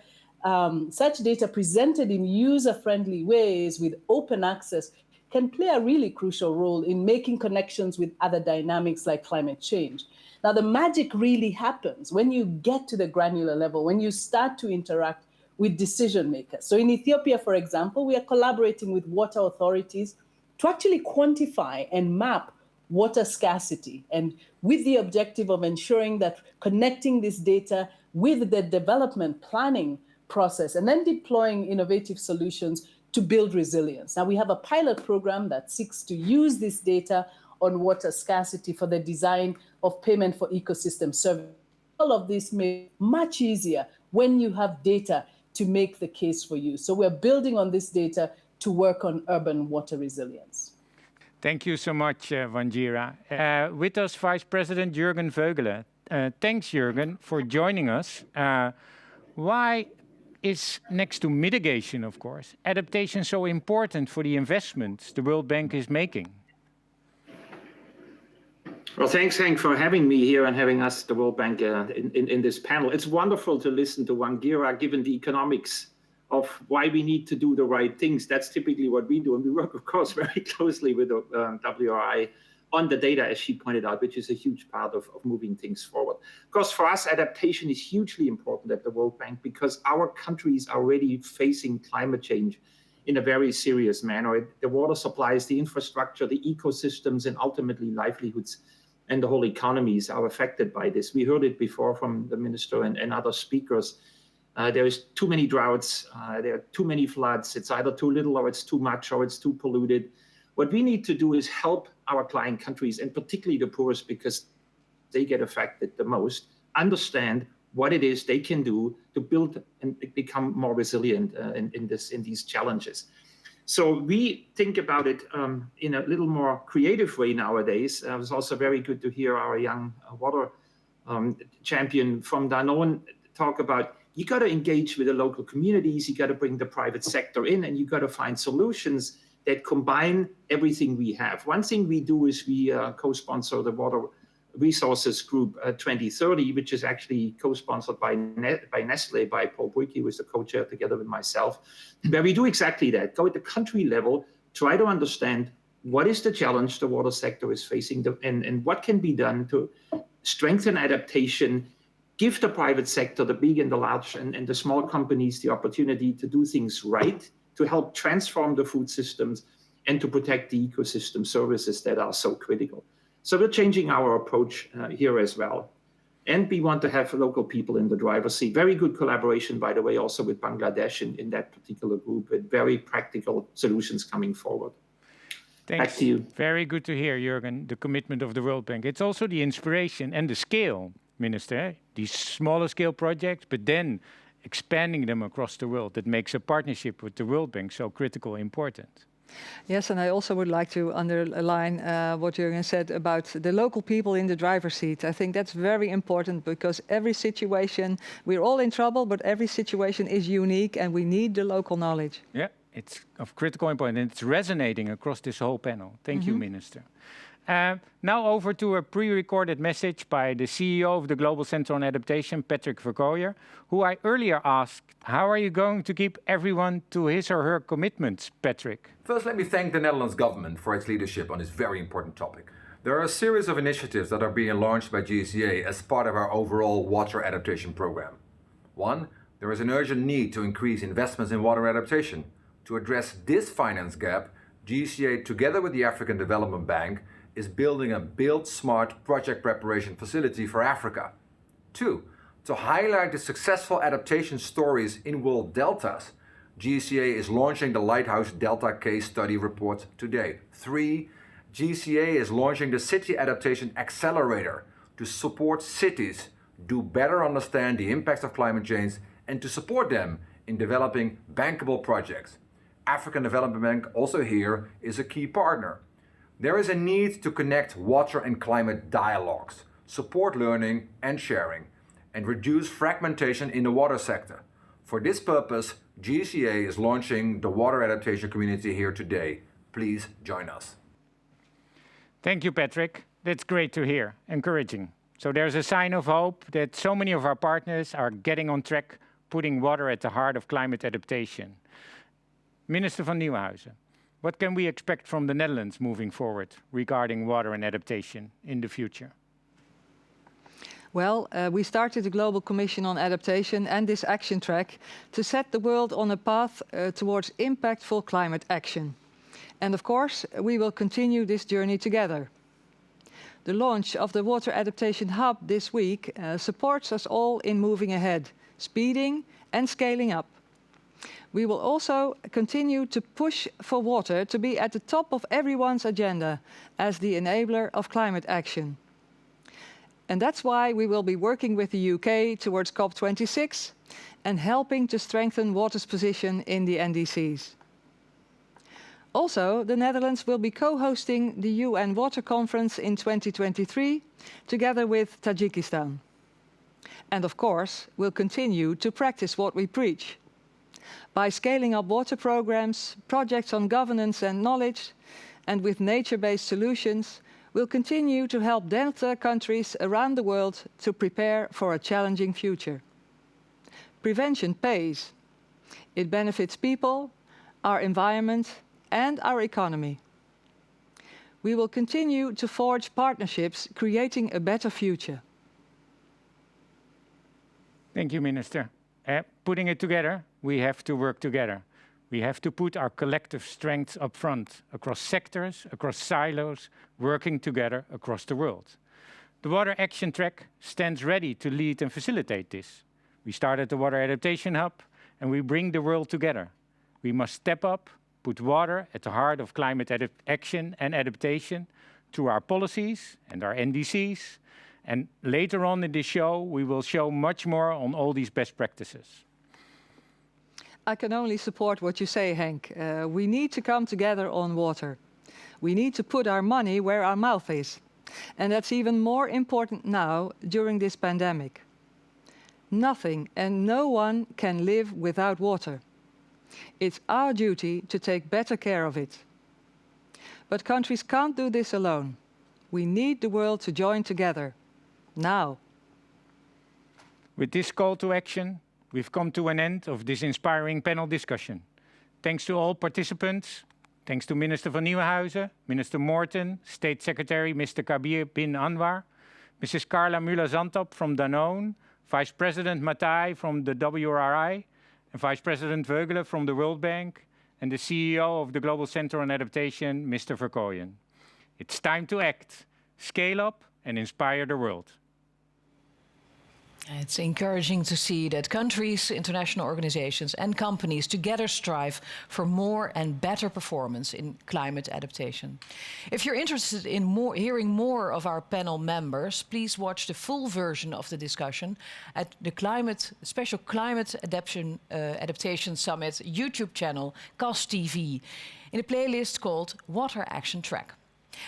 presented in user-friendly ways with open access can play a really crucial role in making connections with other dynamics like climate change. Now, the magic really happens when you get to the granular level, when you start to interact with decision makers. So in Ethiopia, for example, we are collaborating with water authorities to actually quantify and map water scarcity, and with the objective of ensuring that connecting this data with the development planning process and then deploying innovative solutions to build resilience. Now, we have a pilot program that seeks to use this data on water scarcity for the design of payment for ecosystem service. All of this made much easier when you have data to make the case for you. So we're building on this data to work on urban water resilience. Thank you so much, Wanjira. With us, Vice President Jürgen Vögele. Thanks, Jürgen, for joining us. Why is, next to mitigation, of course, adaptation so important for the investments the World Bank is making? Well, thanks, Hank, for having me here and having us, the World Bank, in this panel. It's wonderful to listen to Wanjira, given the economics of why we need to do the right things. That's typically what we do. And we work, of course, very closely with WRI on the data, as she pointed out, which is a huge part of moving things forward. Of course, for us, adaptation is hugely important at the World Bank because our countries are already facing climate change in a very serious manner. The water supplies, the infrastructure, the ecosystems, and ultimately livelihoods and the whole economies are affected by this. We heard it before from the minister and other speakers. There is too many droughts, there are too many floods, it's either too little or it's too much or it's too polluted. What we need to do is help our client countries, and particularly the poorest because they get affected the most, understand what it is they can do to build and become more resilient in these challenges. So we think about it in a little more creative way nowadays. It was also very good to hear our young water champion from Danone talk about you got to engage with the local communities, you got to bring the private sector in, and you got to find solutions that combine everything we have. One thing we do is we co-sponsor the Water Resources Group 2030, which is actually co-sponsored by Nestle, by Paul Brück, who is the co-chair together with myself, where we do exactly that. Go at the country level, try to understand what is the challenge the water sector is facing and what can be done to strengthen adaptation, give the private sector, the big and the large and the small companies the opportunity to do things right to help transform the food systems and to protect the ecosystem services that are so critical. So we're changing our approach here as well. And we want to have local people in the driver's seat. Very good collaboration, by the way, also with Bangladesh in that particular group, with very practical solutions coming forward. Thanks. Back to you. Very good to hear, Jürgen, the commitment of the World Bank. It's also the inspiration and the scale, Minister. These smaller scale projects, but then expanding them across the world that makes a partnership with the World Bank so critical important. Yes, and I also would like to underline what Jürgen said about the local people in the driver's seat. I think that's very important because every situation, we're all in trouble, but every situation is unique and we need the local knowledge. Yeah, it's of critical importance and it's resonating across this whole panel. Thank you, Minister. Now over to a pre-recorded message by the CEO of the Global Center on Adaptation, Patrick Verkooyer, who I earlier asked, how are you going to keep everyone to his or her commitments, Patrick? First, let me thank the Netherlands government for its leadership on this very important topic. There are a series of initiatives that are being launched by GCA as part of our overall water adaptation program. One, there is an urgent need to increase investments in water adaptation. To address this finance gap, GCA, together with the African Development Bank, is building a Build Smart project preparation facility for Africa. 2, to highlight the successful adaptation stories in world deltas, GCA is launching the Lighthouse Delta Case Study report today. 3, GCA is launching the City Adaptation Accelerator to support cities do better understand the impacts of climate change and to support them in developing bankable projects. African Development Bank also here is a key partner. There is a need to connect water and climate dialogues, support learning and sharing, and reduce fragmentation in the water sector. For this purpose, GCA is launching the Water Adaptation Community here today. Please join us. Thank you, Patrick. That's great to hear, encouraging. So there's a sign of hope that so many of our partners are getting on track, putting water at the heart of climate adaptation. Minister van Nieuwenhuizen, what can we expect from the Netherlands moving forward regarding water and adaptation in the future? Well, we started the Global Commission on Adaptation and this action track to set the world on a path towards impactful climate action. And of course, we will continue this journey together. The launch of the Water Adaptation Hub this week supports us all in moving ahead, speeding and scaling up. We will also continue to push for water to be at the top of everyone's agenda as the enabler of climate action. And that's why we will be working with the UK towards COP26 and helping to strengthen water's position in the NDCs. Also, the Netherlands will be co-hosting the UN Water Conference in 2023 together with Tajikistan. And of course, we'll continue to practice what we preach. By scaling up water programs, projects on governance and knowledge, and with nature-based solutions, we'll continue to help delta countries around the world to prepare for a challenging future. Prevention pays. It benefits people, our environment, and our economy. We will continue to forge partnerships, creating a better future. Thank you, Minister. Putting it together, we have to work together. We have to put our collective strengths up front, across sectors, across silos, working together across the world. The Water Action Track stands ready to lead and facilitate this. We started the Water Adaptation Hub, and we bring the world together. We must step up, put water at the heart of climate action and adaptation through our policies and our NDCs. And later on in this show, we will show much more on all these best practices. I can only support what you say, Henk. We need to come together on water. We need to put our money where our mouth is. And that's even more important now during this pandemic. Nothing and no one can live without water. It's our duty to take better care of it. But countries can't do this alone. We need the world to join together. Now. With this call to action, we've come to an end of this inspiring panel discussion. Thanks to all participants. Thanks to Minister van Nieuwenhuizen, Minister Morten, State Secretary Mr. Kabir bin Anwar, Mrs. Carla Müller-Zantop from Danone, Vice President Matai from the WRI, and Vice President Vögele from the World Bank, and the CEO of the Global Center on Adaptation, Mr. Verkooyen. It's time to act, scale up, and inspire the world. It's encouraging to see that countries, international organizations and companies together strive for more and better performance in climate adaptation. If you're interested in hearing more of our panel members, please watch the full version of the discussion at the special Climate Adaptation Summit YouTube channel, CAS TV, in a playlist called Water Action Track.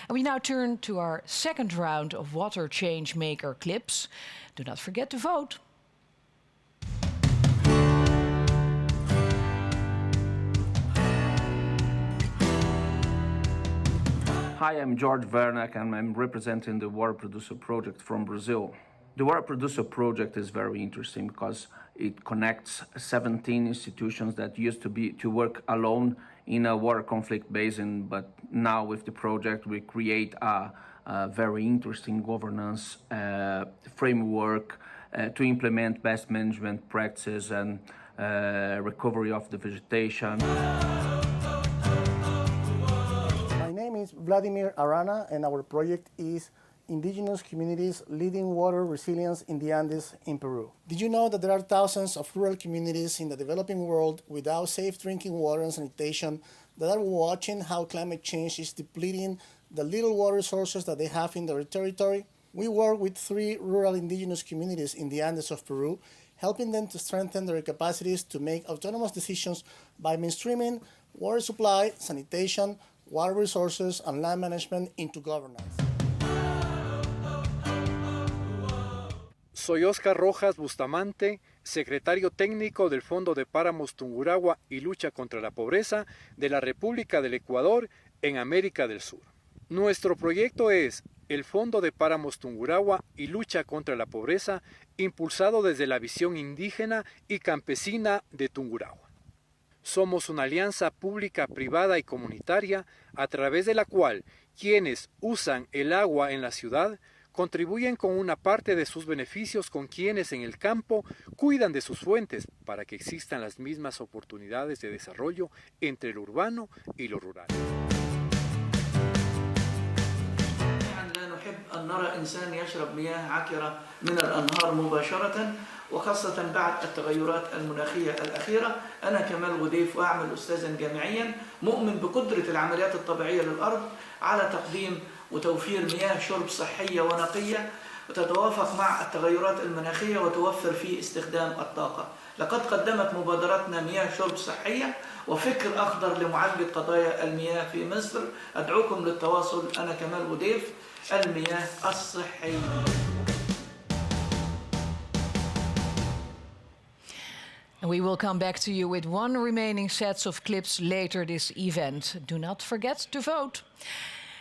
And we now turn to our second round of Water Change Maker clips. Do not forget to vote. Hi, I'm George Wernack and I'm representing the Water Producer Project from Brazil. The Water Producer Project is very interesting because it connects 17 institutions that used to work alone in a water conflict basin, but now with the project we create a very interesting governance framework to implement best management practices and recovery of the vegetation. My name is Vladimir Arana and our project is Indigenous Communities Leading Water Resilience in the Andes in Peru. Did you know that there are thousands of rural communities in the developing world without safe drinking water and sanitation that are watching how climate change is depleting the little water sources that they have in their territory? We work with 3 rural indigenous communities in the Andes of Peru, helping them to strengthen their capacities to make autonomous decisions by mainstreaming water supply, sanitation, water resources, and land management into governance. Soy Oscar Rojas Bustamante, secretario técnico del Fondo de Páramos Tungurahua y Lucha contra la Pobreza de la República del Ecuador en América del Sur. Nuestro proyecto es el Fondo de Páramos Tungurahua y Lucha contra la Pobreza, impulsado desde la visión indígena y campesina de Tungurahua. Somos una alianza pública, privada y comunitaria a través de la cual quienes usan el agua en la ciudad contribuyen con una parte de sus beneficios con quienes en el campo cuidan de sus fuentes para que existan las mismas oportunidades de desarrollo entre lo urbano y lo rural. أن نرى إنسان يشرب مياه عكرة من الأنهار مباشرة وخاصة بعد التغيرات المناخية الأخيرة. أنا كمال غديف وأعمل أستاذا جامعيا مؤمن بقدرة العمليات الطبيعية للأرض على تقديم وتوفير مياه شرب صحية ونقية وتتوافق مع التغيرات المناخية وتوفر في استخدام الطاقة. لقد قدمت مبادرتنا مياه شرب صحية وفكر أخضر لمعالجة قضايا المياه في مصر. أدعوكم للتواصل. أنا كمال غديف، المياه الصحية. And we will come back to you with one remaining set of clips later this event. Do not forget to vote.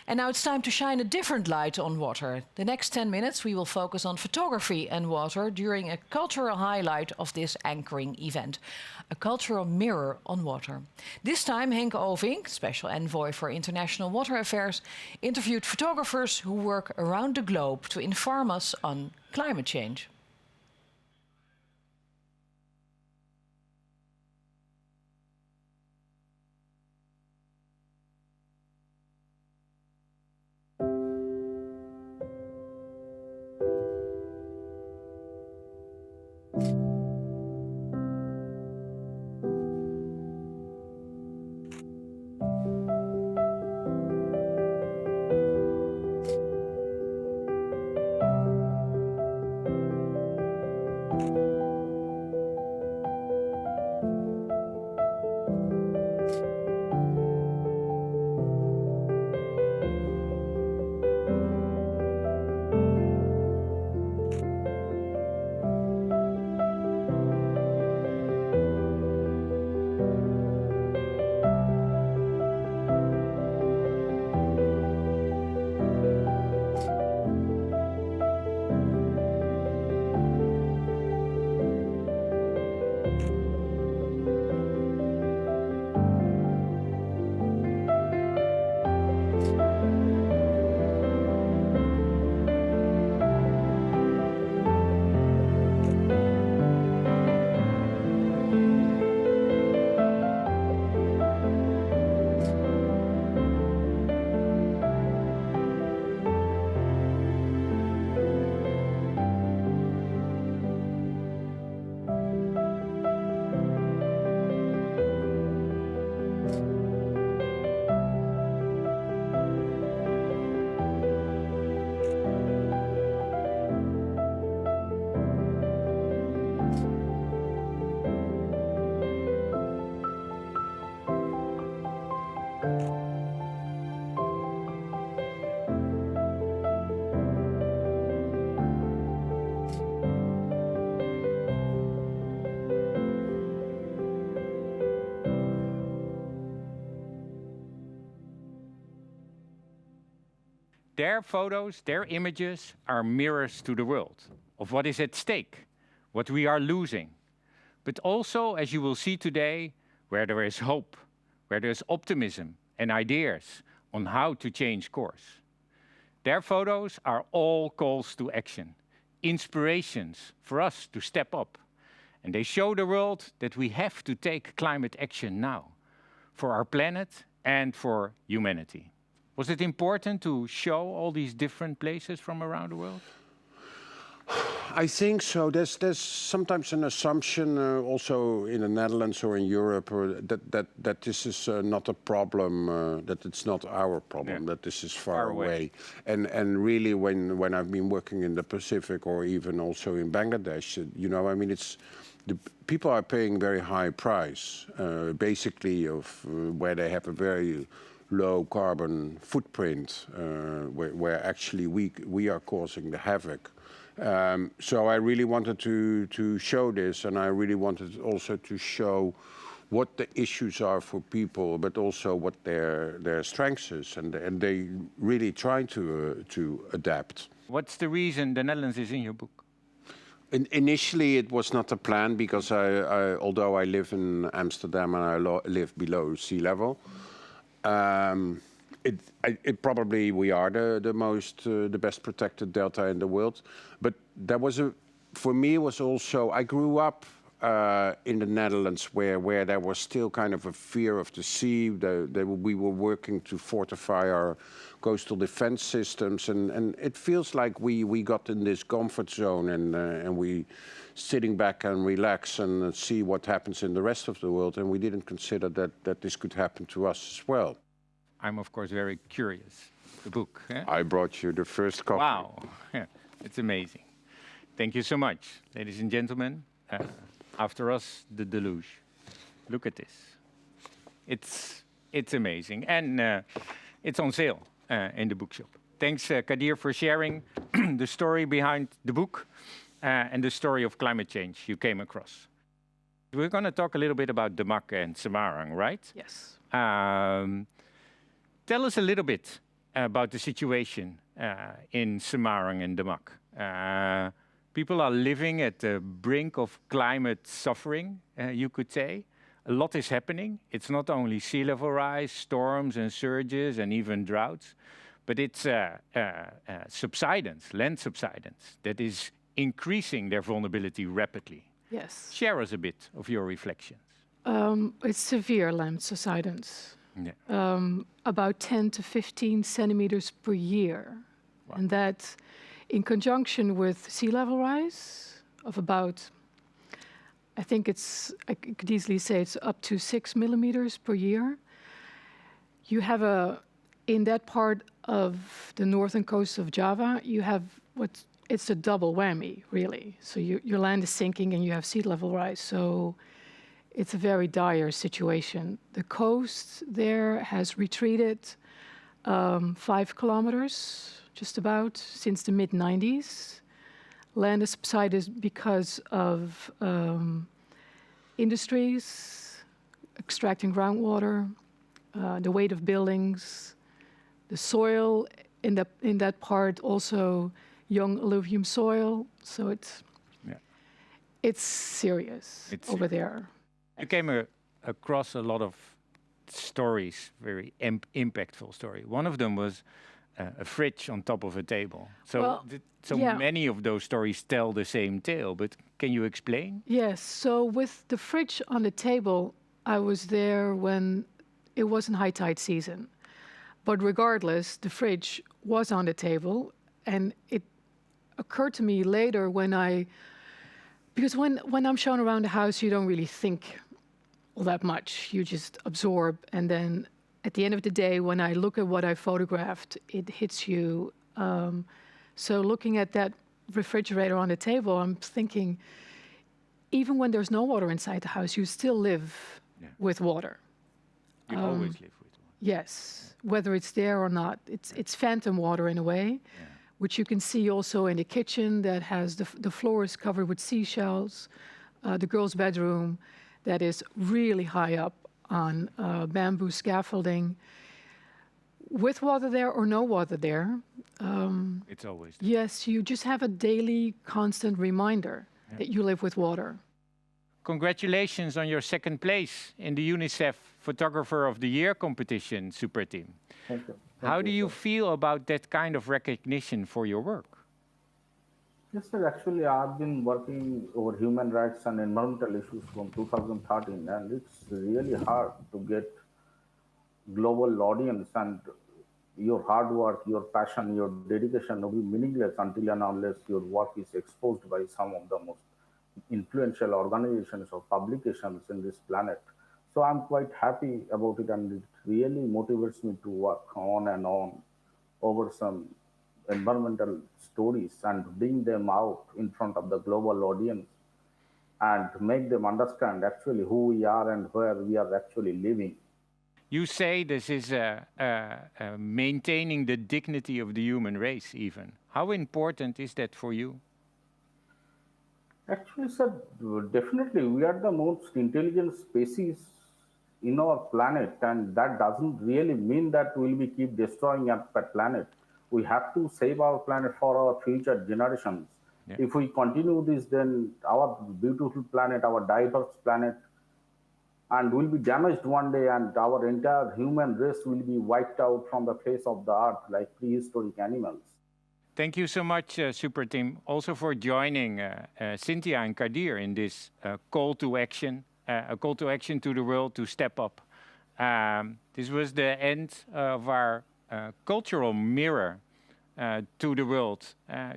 And now it's time to shine a different light on water. The next 10 minutes we will focus on photography and water during a cultural highlight of this anchoring event. A cultural mirror on water. This time Henk Ovink, Special Envoy for International Water Affairs, interviewed photographers who work around the globe to inform us on climate change. Their photos, their images are mirrors to the world of what is at stake, what we are losing. But also, as you will see today, where there is hope, where there is optimism and ideas on how to change course. Their photos are all calls to action, inspirations for us to step up. And they show the world that we have to take climate action now for our planet and for humanity. Was it important to show all these different places from around the world? I think so. There's sometimes an assumption also in the Netherlands or in Europe that this is not a problem, that it's not our problem, that this is far away. And really, when I've been working in the Pacific or even also in Bangladesh, you know, I mean, the people are paying very high price, basically of where they have a very low carbon footprint, where actually we are causing the havoc. So I really wanted to show this, and I really wanted also to show what the issues are for people, but also what their strengths is, and they really try to adapt. What's the reason the Netherlands is in your book? Initially, it was not a plan because although I live in Amsterdam and I live below sea level. It probably we are the best protected delta in the world, but there was for me it was also I grew up in the Netherlands where there was still kind of a fear of the sea. We were working to fortify our coastal defense systems, and it feels like we got in this comfort zone and we sitting back and relax and see what happens in the rest of the world, and we didn't consider that this could happen to us as well. I'm, of course, very curious. The book. I brought you the first copy. Wow, it's amazing. Thank you so much, ladies and gentlemen. After us, the deluge. Look at this. It's amazing, and it's on sale in the bookshop. Thanks, Kadir, for sharing the story behind the book and the story of climate change you came across. We're going to talk a little bit about Damak and Semarang, right? Yes. Tell us a little bit about the situation in Semarang and Damak. People are living at the brink of climate suffering, you could say. A lot is happening. It's not only sea level rise, storms and surges and even droughts, but it's subsidence, land subsidence, that is increasing their vulnerability rapidly. Yes. Share us a bit of your reflections. It's severe land subsidence. Yeah. About 10 to 15 centimeters per year. Wow. And that in conjunction with sea level rise of about, I could easily say it's up to 6 millimeters per year. You have in that part of the northern coast of Java, you have it's a double whammy, really. So your land is sinking and you have sea level rise. So it's a very dire situation. The coast there has retreated 5 kilometers, just about, since the mid-90s. Land is subsided because of industries, extracting groundwater, the weight of buildings, the soil in that part, also young alluvium soil. So it's serious over there. You came across a lot of stories, very impactful stories. One of them was a fridge on top of a table. So, many of those stories tell the same tale, but can you explain? Yes, so with the fridge on the table, I was there when it wasn't high tide season. But regardless, the fridge was on the table, and it occurred to me later because when I'm shown around the house, you don't really think all that much. You just absorb, and then at the end of the day, when I look at what I photographed, it hits you. So looking at that refrigerator on the table, I'm thinking, even when there's no water inside the house, you still live with water. You always live with water. Yes, whether it's there or not. It's phantom water in a way, which you can see also in the kitchen that has the floor is covered with seashells, the girl's bedroom that is really high up on bamboo scaffolding. with water there or no water there, it's always there. yes, you just have a daily, constant reminder that you live with water. Congratulations on your second place in the UNICEF Photographer of the Year competition, Super Team. Thank you. How do you feel about that kind of recognition for your work? Yes, sir. Actually, I've been working over human rights and environmental issues from 2013, and it's really hard to get global audience, and your hard work, your passion, your dedication will be meaningless until and unless your work is exposed by some of the most influential organizations or publications in this planet. So I'm quite happy about it, and it really motivates me to work on and on over some environmental stories and bring them out in front of the global audience and make them understand actually who we are and where we are actually living. You say this is maintaining the dignity of the human race even. How important is that for you? Actually, sir, definitely we are the most intelligent species in our planet, and that doesn't really mean that we'll be keep destroying our planet. We have to save our planet for our future generations. Yeah. If we continue this, then our beautiful planet, our diverse planet, and will be damaged one day, and our entire human race will be wiped out from the face of the earth like prehistoric animals. Thank you so much, Super Team, also for joining Cynthia and Kadir in this call to action, a call to action to the world to step up. This was the end of our cultural mirror to the world,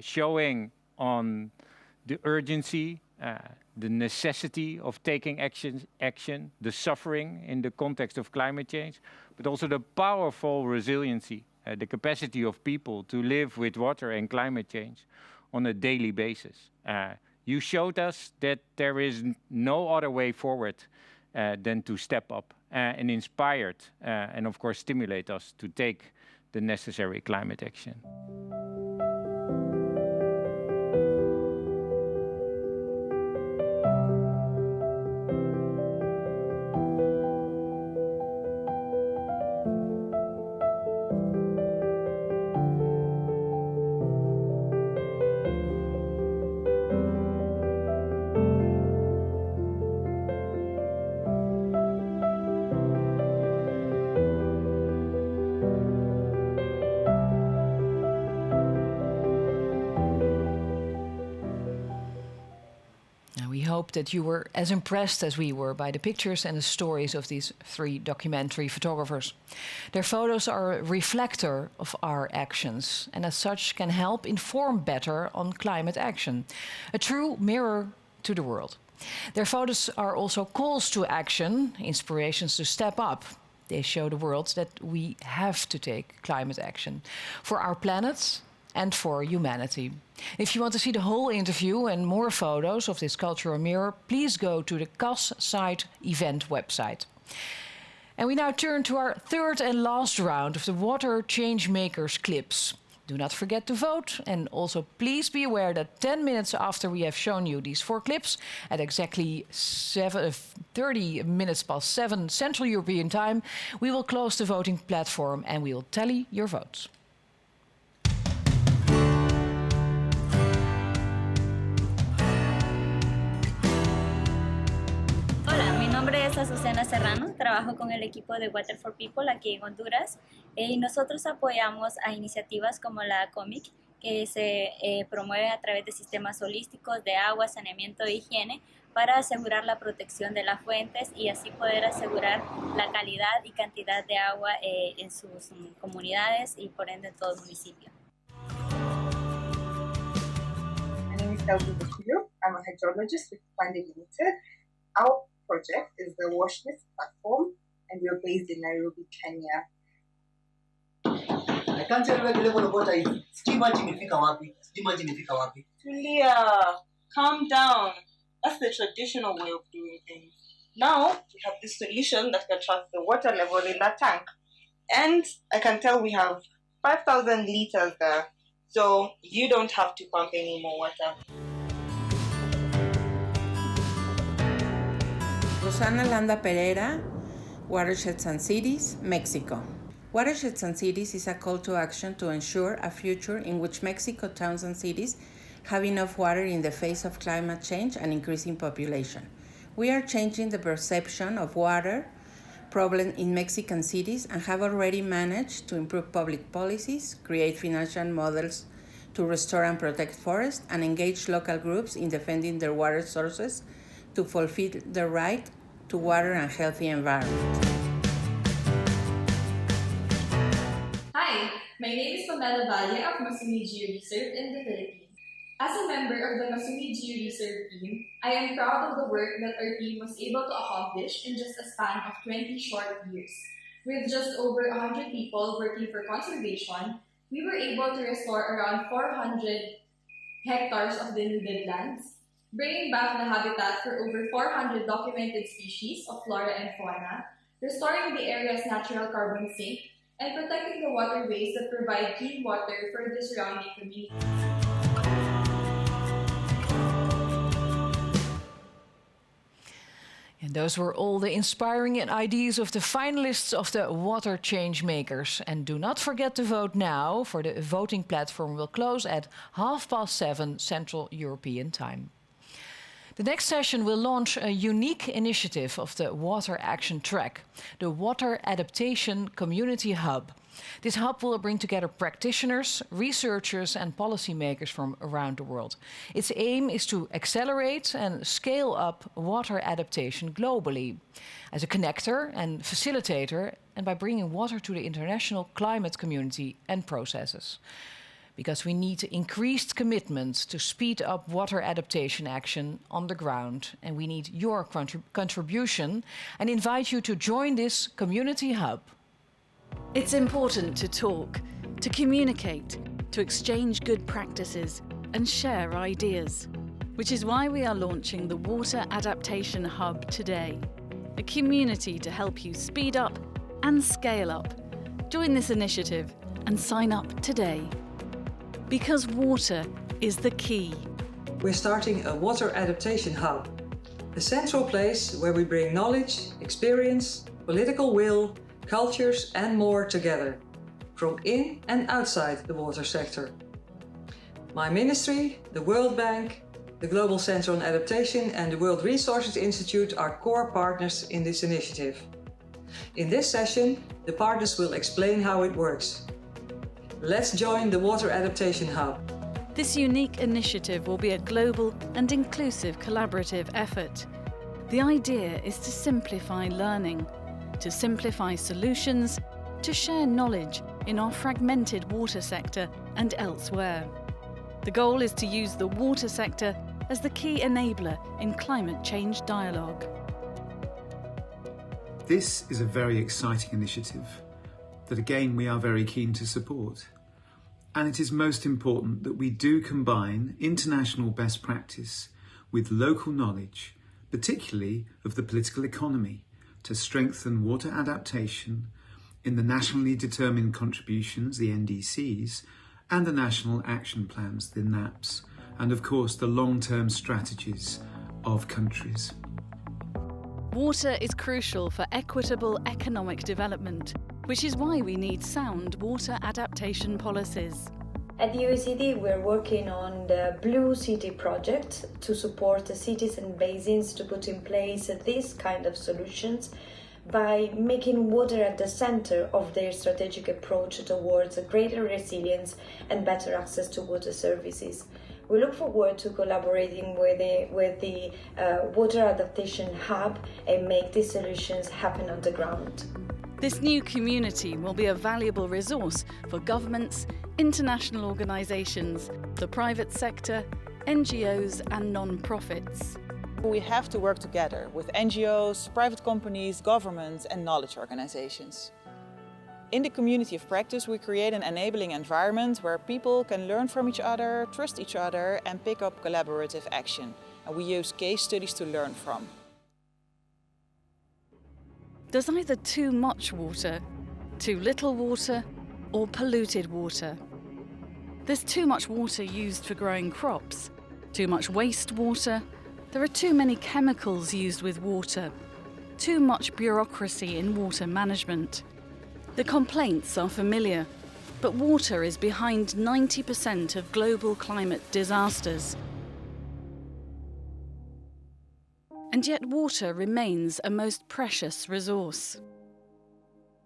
showing on the urgency, the necessity of taking action, the suffering in the context of climate change, but also the powerful resiliency, the capacity of people to live with water and climate change on a daily basis. You showed us that there is no other way forward than to step up and inspired and of course stimulate us to take the necessary climate action. Hope that you were as impressed as we were by the pictures and the stories of these three documentary photographers. Their photos are a reflector of our actions and as such can help inform better on climate action, a true mirror to the world. Their photos are also calls to action, inspirations to step up. They show the world that we have to take climate action for our planet and for humanity. If you want to see the whole interview and more photos of this cultural mirror, please go to the CAS site event website. And we now turn to our third and last round of the Water Changemakers clips. Do not forget to vote, and also please be aware that 10 minutes after we have shown you these 4 clips, at exactly 30 minutes past 7 Central European Time, we will close the voting platform and we will tally your votes. Mi nombre es Azucena Serrano, trabajo con el equipo de Water for People aquí en Honduras y nosotros apoyamos a iniciativas como la COMIC que se promueve a través de sistemas holísticos de agua, saneamiento e higiene para asegurar la protección de las fuentes y así poder asegurar la calidad y cantidad de agua en sus comunidades y por ende en todo el municipio. My name is Elvin Castillo. I'm a hydrologist with Climate Limited. Our project is the Washlist platform, and we're based in Nairobi, Kenya. I can't tell where the level of water is. Tulia, calm down. That's the traditional way of doing things. Now, we have this solution that can track the water level in that tank. And I can tell we have 5,000 liters there. So you don't have to pump any more water. Rosana Landa Pereira, Watersheds and Cities, Mexico. Watersheds and Cities is a call to action to ensure a future in which Mexico towns and cities have enough water in the face of climate change and increasing population. We are changing the perception of water problem in Mexican cities and have already managed to improve public policies, create financial models to restore and protect forests, and engage local groups in defending their water sources to fulfill their right to water and healthy environment. Hi, my name is Pamela Valle of Masumiji Reserve in the Philippines. As a member of the Masumiji Reserve team, I am proud of the work that our team was able to accomplish in just a span of 20 short years. With just over 100 people working for conservation, we were able to restore around 400 hectares of denuded lands, bringing back the habitat for over 400 documented species of flora and fauna, restoring the area's natural carbon sink, and protecting the waterways that provide clean water for the surrounding community. And those were all the inspiring ideas of the finalists of the Water Change Makers. And do not forget to vote now, for the voting platform will close at 7:30 Central European Time. The next session will launch a unique initiative of the Water Action Track, the Water Adaptation Community Hub. This hub will bring together practitioners, researchers and policymakers from around the world. Its aim is to accelerate and scale up water adaptation globally as a connector and facilitator, and by bringing water to the international climate community and processes. Because we need increased commitment to speed up water adaptation action on the ground, and we need your contribution, and invite you to join this community hub. It's important to talk, to communicate, to exchange good practices and share ideas, which is why we are launching the Water Adaptation Hub today, a community to help you speed up and scale up. Join this initiative and sign up today. Because water is the key. We're starting a Water Adaptation Hub, a central place where we bring knowledge, experience, political will, cultures and more together, from in and outside the water sector. My ministry, the World Bank, the Global Centre on Adaptation and the World Resources Institute are core partners in this initiative. In this session, the partners will explain how it works. Let's join the Water Adaptation Hub. This unique initiative will be a global and inclusive collaborative effort. The idea is to simplify learning, to simplify solutions, to share knowledge in our fragmented water sector and elsewhere. The goal is to use the water sector as the key enabler in climate change dialogue. This is a very exciting initiative that again we are very keen to support. And it is most important that we do combine international best practice with local knowledge, particularly of the political economy, to strengthen water adaptation in the nationally determined contributions, the NDCs, and the national action plans, the NAPs, and of course the long-term strategies of countries. Water is crucial for equitable economic development, which is why we need sound water adaptation policies. At the OECD, we're working on the Blue City project to support the cities and basins to put in place these kind of solutions by making water at the center of their strategic approach towards greater resilience and better access to water services. We look forward to collaborating with the Water Adaptation Hub and make these solutions happen on the ground. This new community will be a valuable resource for governments, international organisations, the private sector, NGOs and non-profits. We have to work together with NGOs, private companies, governments and knowledge organisations. In the community of practice, we create an enabling environment where people can learn from each other, trust each other and pick up collaborative action. And we use case studies to learn from. There's either too much water, too little water, or polluted water. There's too much water used for growing crops, too much wastewater, there are too many chemicals used with water, too much bureaucracy in water management. The complaints are familiar, but water is behind 90% of global climate disasters. And yet water remains a most precious resource.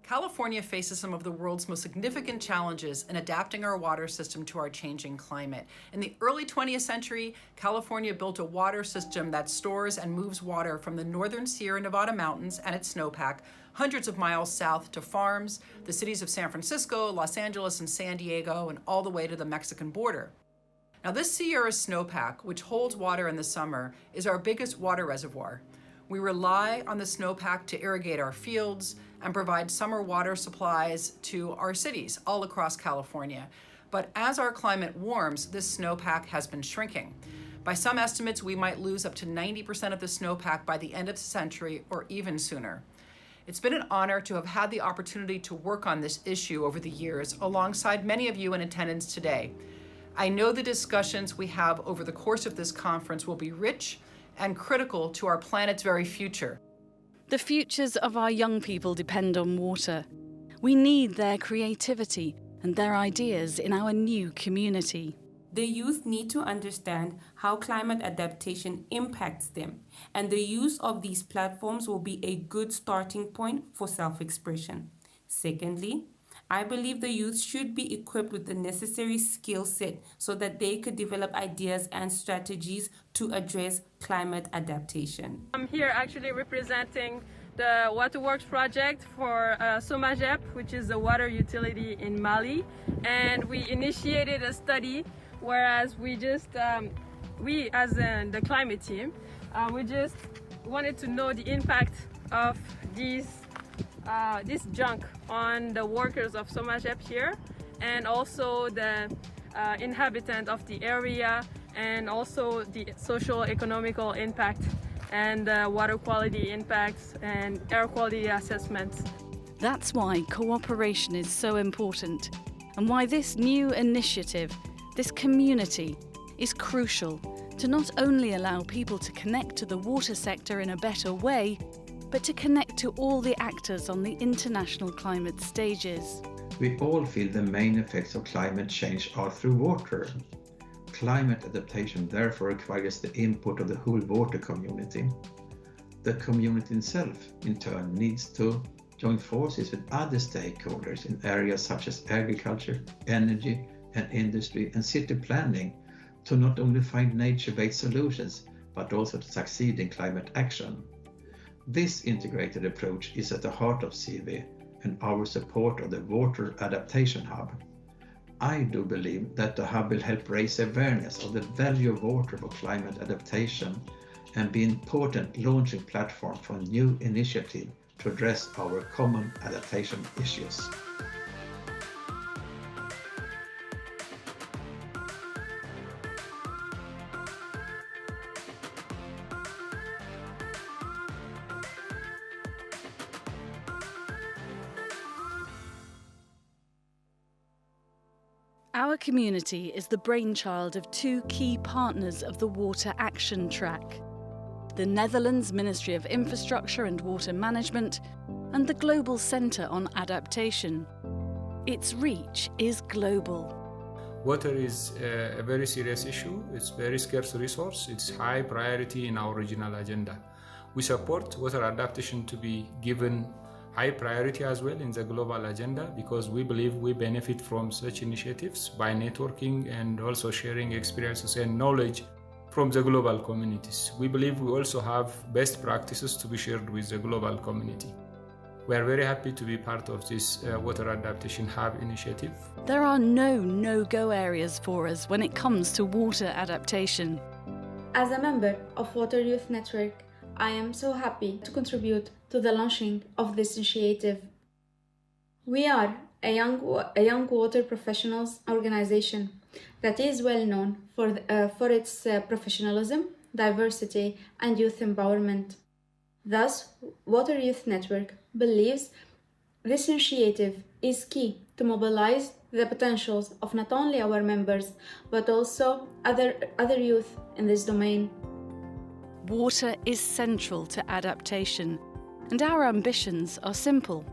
California faces some of the world's most significant challenges in adapting our water system to our changing climate. In the early 20th century, California built a water system that stores and moves water from the northern Sierra Nevada mountains and its snowpack hundreds of miles south to farms, the cities of San Francisco, Los Angeles, and San Diego, and all the way to the Mexican border. Now, this Sierra snowpack, which holds water in the summer, is our biggest water reservoir. We rely on the snowpack to irrigate our fields and provide summer water supplies to our cities all across California. But as our climate warms, this snowpack has been shrinking. By some estimates, we might lose up to 90% of the snowpack by the end of the century or even sooner. It's been an honor to have had the opportunity to work on this issue over the years alongside many of you in attendance today. I know the discussions we have over the course of this conference will be rich and critical to our planet's very future. The futures of our young people depend on water. We need their creativity and their ideas in our new community. The youth need to understand how climate adaptation impacts them, and the use of these platforms will be a good starting point for self-expression. Secondly, I believe the youth should be equipped with the necessary skill set so that they could develop ideas and strategies to address climate adaptation. I'm here actually representing the Waterworks project for Somajep, which is a water utility in Mali, and we initiated a study. Whereas we as the climate team, we just wanted to know the impact of this junk on the workers of Somajep here, and also the inhabitant of the area, and also the social economical impact and water quality impacts and air quality assessments. That's why cooperation is so important, and why this new initiative, this community, is crucial to not only allow people to connect to the water sector in a better way, but to connect to all the actors on the international climate stages. We all feel the main effects of climate change are through water. Climate adaptation therefore requires the input of the whole water community. The community itself, in turn, needs to join forces with other stakeholders in areas such as agriculture, energy, and industry and city planning to not only find nature-based solutions, but also to succeed in climate action. This integrated approach is at the heart of CV and our support of the Water Adaptation Hub. I do believe that the hub will help raise awareness of the value of water for climate adaptation and be an important launching platform for a new initiative to address our common adaptation issues. Our community is the brainchild of two key partners of the Water Action Track: the Netherlands Ministry of Infrastructure and Water Management and the Global Centre on Adaptation. Its reach is global. Water is a very serious issue. It's a very scarce resource. It's high priority in our regional agenda. We support water adaptation to be given high priority as well in the global agenda, because we believe we benefit from such initiatives by networking and also sharing experiences and knowledge from the global communities. We believe we also have best practices to be shared with the global community. We are very happy to be part of this Water Adaptation Hub initiative. There are no no-go areas for us when it comes to water adaptation. As a member of Water Youth Network, I am so happy to contribute to the launching of this initiative. We are a young water professionals organization that is well known for its professionalism, diversity, and youth empowerment. Thus, Water Youth Network believes this initiative is key to mobilize the potentials of not only our members, but also other youth in this domain. Water is central to adaptation, and our ambitions are simple: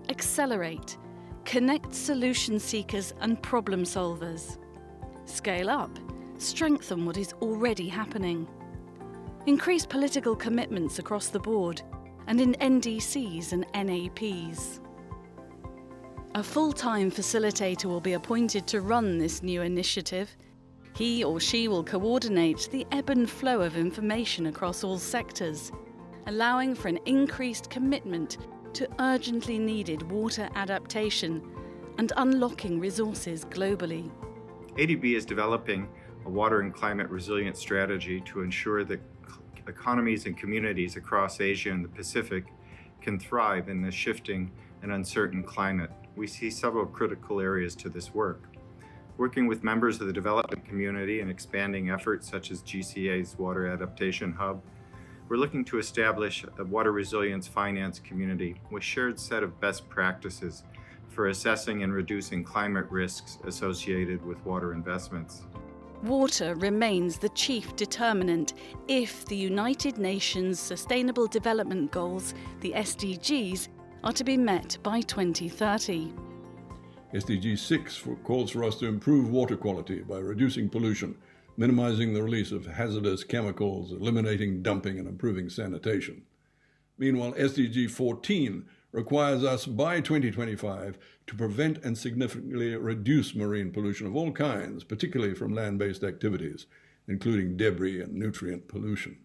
Accelerate. Connect solution seekers and problem solvers. Scale up. Strengthen what is already happening. Increase political commitments across the board and in NDCs and NAPs. A full-time facilitator will be appointed to run this new initiative. He or she will coordinate the ebb and flow of information across all sectors, allowing for an increased commitment to urgently needed water adaptation and unlocking resources globally. ADB is developing a water and climate resilience strategy to ensure that economies and communities across Asia and the Pacific can thrive in this shifting and uncertain climate. We see several critical areas to this work. Working with members of the development community and expanding efforts such as GCA's Water Adaptation Hub, we're looking to establish a water resilience finance community with a shared set of best practices for assessing and reducing climate risks associated with water investments. Water remains the chief determinant if the United Nations Sustainable Development Goals, the SDGs, are to be met by 2030. SDG 6 calls for us to improve water quality by reducing pollution, minimizing the release of hazardous chemicals, eliminating dumping, and improving sanitation. Meanwhile, SDG 14 requires us by 2025 to prevent and significantly reduce marine pollution of all kinds, particularly from land-based activities, including debris and nutrient pollution.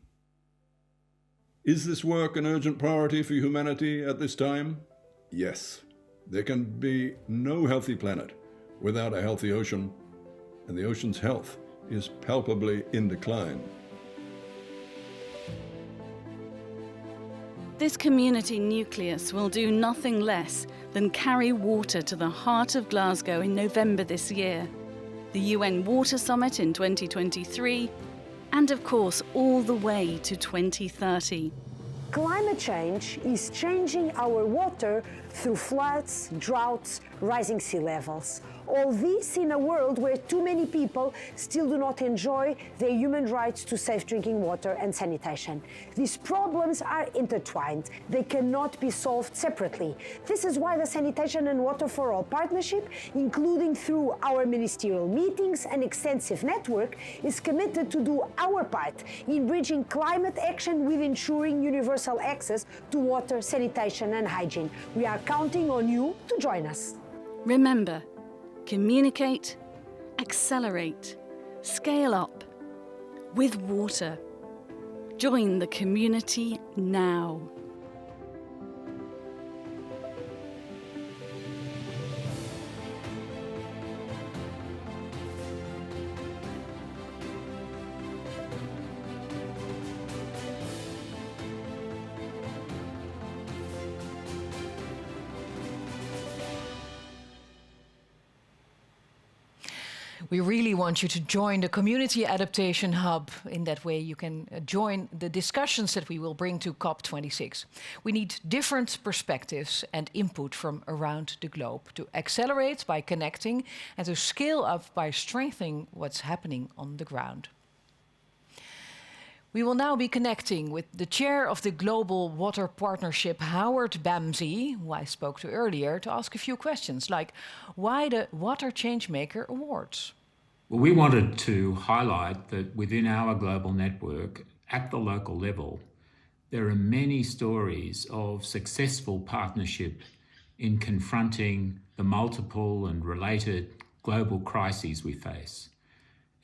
Is this work an urgent priority for humanity at this time? Yes. There can be no healthy planet without a healthy ocean, and the ocean's health is palpably in decline. This community nucleus will do nothing less than carry water to the heart of Glasgow in November this year, the UN Water Summit in 2023, and of course all the way to 2030. Climate change is changing our water through floods, droughts, rising sea levels. All this in a world where too many people still do not enjoy their human rights to safe drinking water and sanitation. These problems are intertwined. They cannot be solved separately. This is why the Sanitation and Water for All partnership, including through our ministerial meetings and extensive network, is committed to do our part in bridging climate action with ensuring universal access to water, sanitation and hygiene. We are counting on you to join us. Remember, communicate, accelerate, scale up with water. Join the community now. We really want you to join the Community Adaptation Hub. In that way, you can join the discussions that we will bring to COP26. We need different perspectives and input from around the globe to accelerate by connecting and to scale up by strengthening what's happening on the ground. We will now be connecting with the chair of the Global Water Partnership, Howard Bamsey, who I spoke to earlier, to ask a few questions like, why the Water Changemaker Awards? Well, we wanted to highlight that within our global network, at the local level, there are many stories of successful partnership in confronting the multiple and related global crises we face,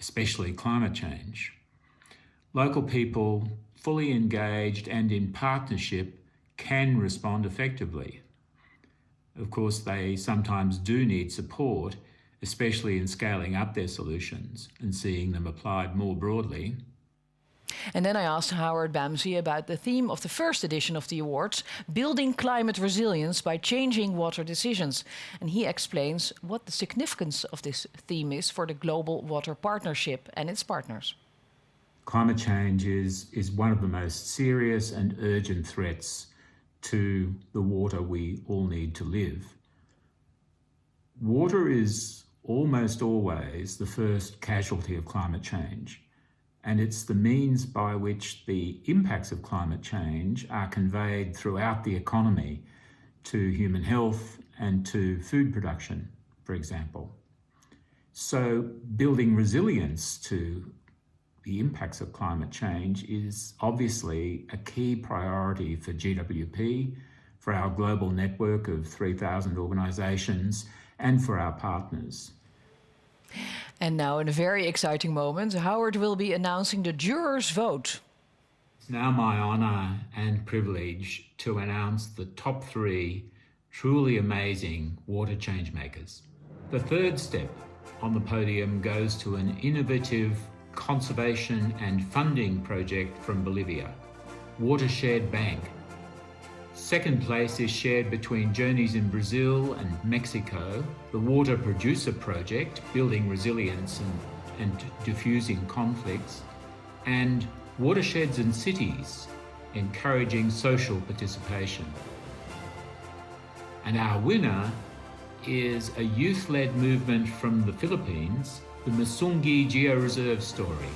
especially climate change. Local people, fully engaged and in partnership, can respond effectively. Of course, they sometimes do need support, especially in scaling up their solutions and seeing them applied more broadly. And then I asked Howard Bamsey about the theme of the first edition of the awards, Building Climate Resilience by Changing Water Decisions. And he explains what the significance of this theme is for the Global Water Partnership and its partners. Climate change is one of the most serious and urgent threats to the water we all need to live. Water is almost always the first casualty of climate change, and it's the means by which the impacts of climate change are conveyed throughout the economy to human health and to food production, for example. So building resilience to the impacts of climate change is obviously a key priority for GWP, for our global network of 3,000 organisations, and for our partners. And now, in a very exciting moment, Howard will be announcing the jurors' vote. It's now my honour and privilege to announce the top 3 truly amazing water changemakers. The third step on the podium goes to an innovative conservation and funding project from Bolivia, Watershed Bank. Second place is shared between Journeys in Brazil and Mexico, the Water Producer Project, building resilience and diffusing conflicts, and Watersheds and Cities, encouraging social participation. And our winner is a youth-led movement from the Philippines, the Masungi Georeserve Story,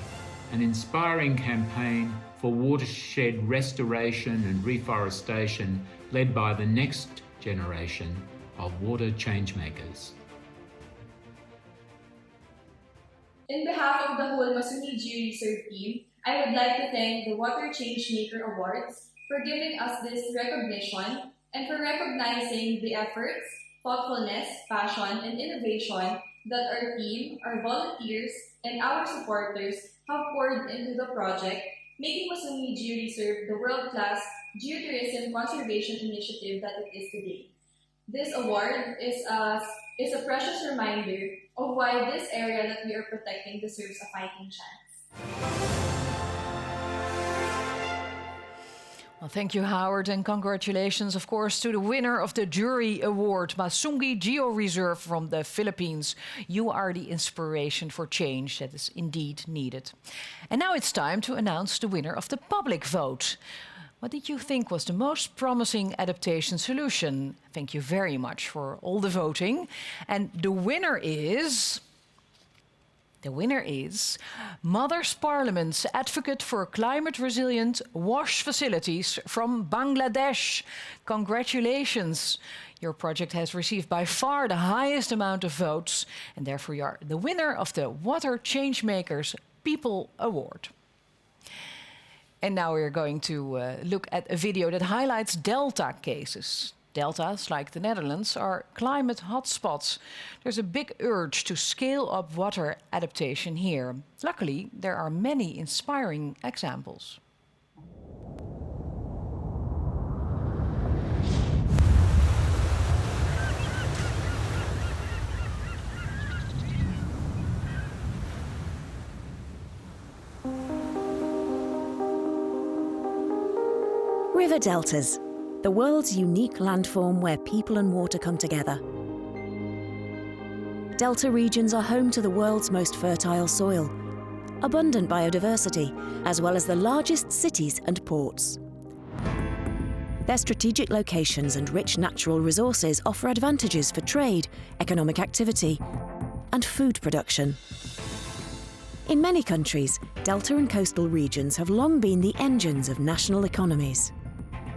an inspiring campaign for watershed restoration and reforestation led by the next generation of water changemakers. In behalf of the whole Masungi Georeserve team, I would like to thank the Water Changemaker Awards for giving us this recognition and for recognizing the efforts, thoughtfulness, passion, and innovation that our team, our volunteers, and our supporters have poured into the project, making Masungi Georeserve the world-class geotourism conservation initiative that it is today. This award is a precious reminder of why this area that we are protecting deserves a fighting chance. Well, thank you, Howard, and congratulations, of course, to the winner of the Jury Award, Masungi Georeserve from the Philippines. You are the inspiration for change that is indeed needed. And now it's time to announce the winner of the public vote. What did you think was the most promising adaptation solution? Thank you very much for all the voting. And the winner is Mother's Parliament's Advocate for Climate Resilient Wash Facilities from Bangladesh. Congratulations. Your project has received by far the highest amount of votes, and therefore you are the winner of the Water Changemakers People Award. And now we're going to look at a video that highlights delta cases. Deltas, like the Netherlands, are climate hotspots. There's a big urge to scale up water adaptation here. Luckily, there are many inspiring examples. River deltas, the world's unique landform where people and water come together. Delta regions are home to the world's most fertile soil, abundant biodiversity, as well as the largest cities and ports. Their strategic locations and rich natural resources offer advantages for trade, economic activity, and food production. In many countries, delta and coastal regions have long been the engines of national economies.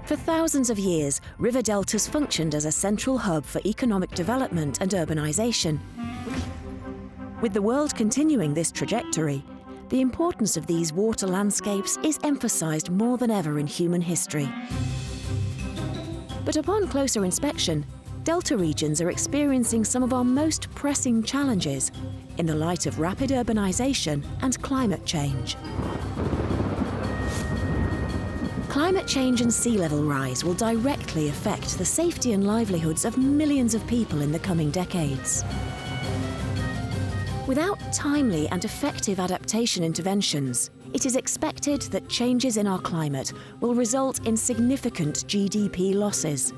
For thousands of years, river deltas functioned as a central hub for economic development and urbanization. With the world continuing this trajectory, the importance of these water landscapes is emphasized more than ever in human history. But upon closer inspection, delta regions are experiencing some of our most pressing challenges in the light of rapid urbanization and climate change. Climate change and sea level rise will directly affect the safety and livelihoods of millions of people in the coming decades. Without timely and effective adaptation interventions, it is expected that changes in our climate will result in significant GDP losses,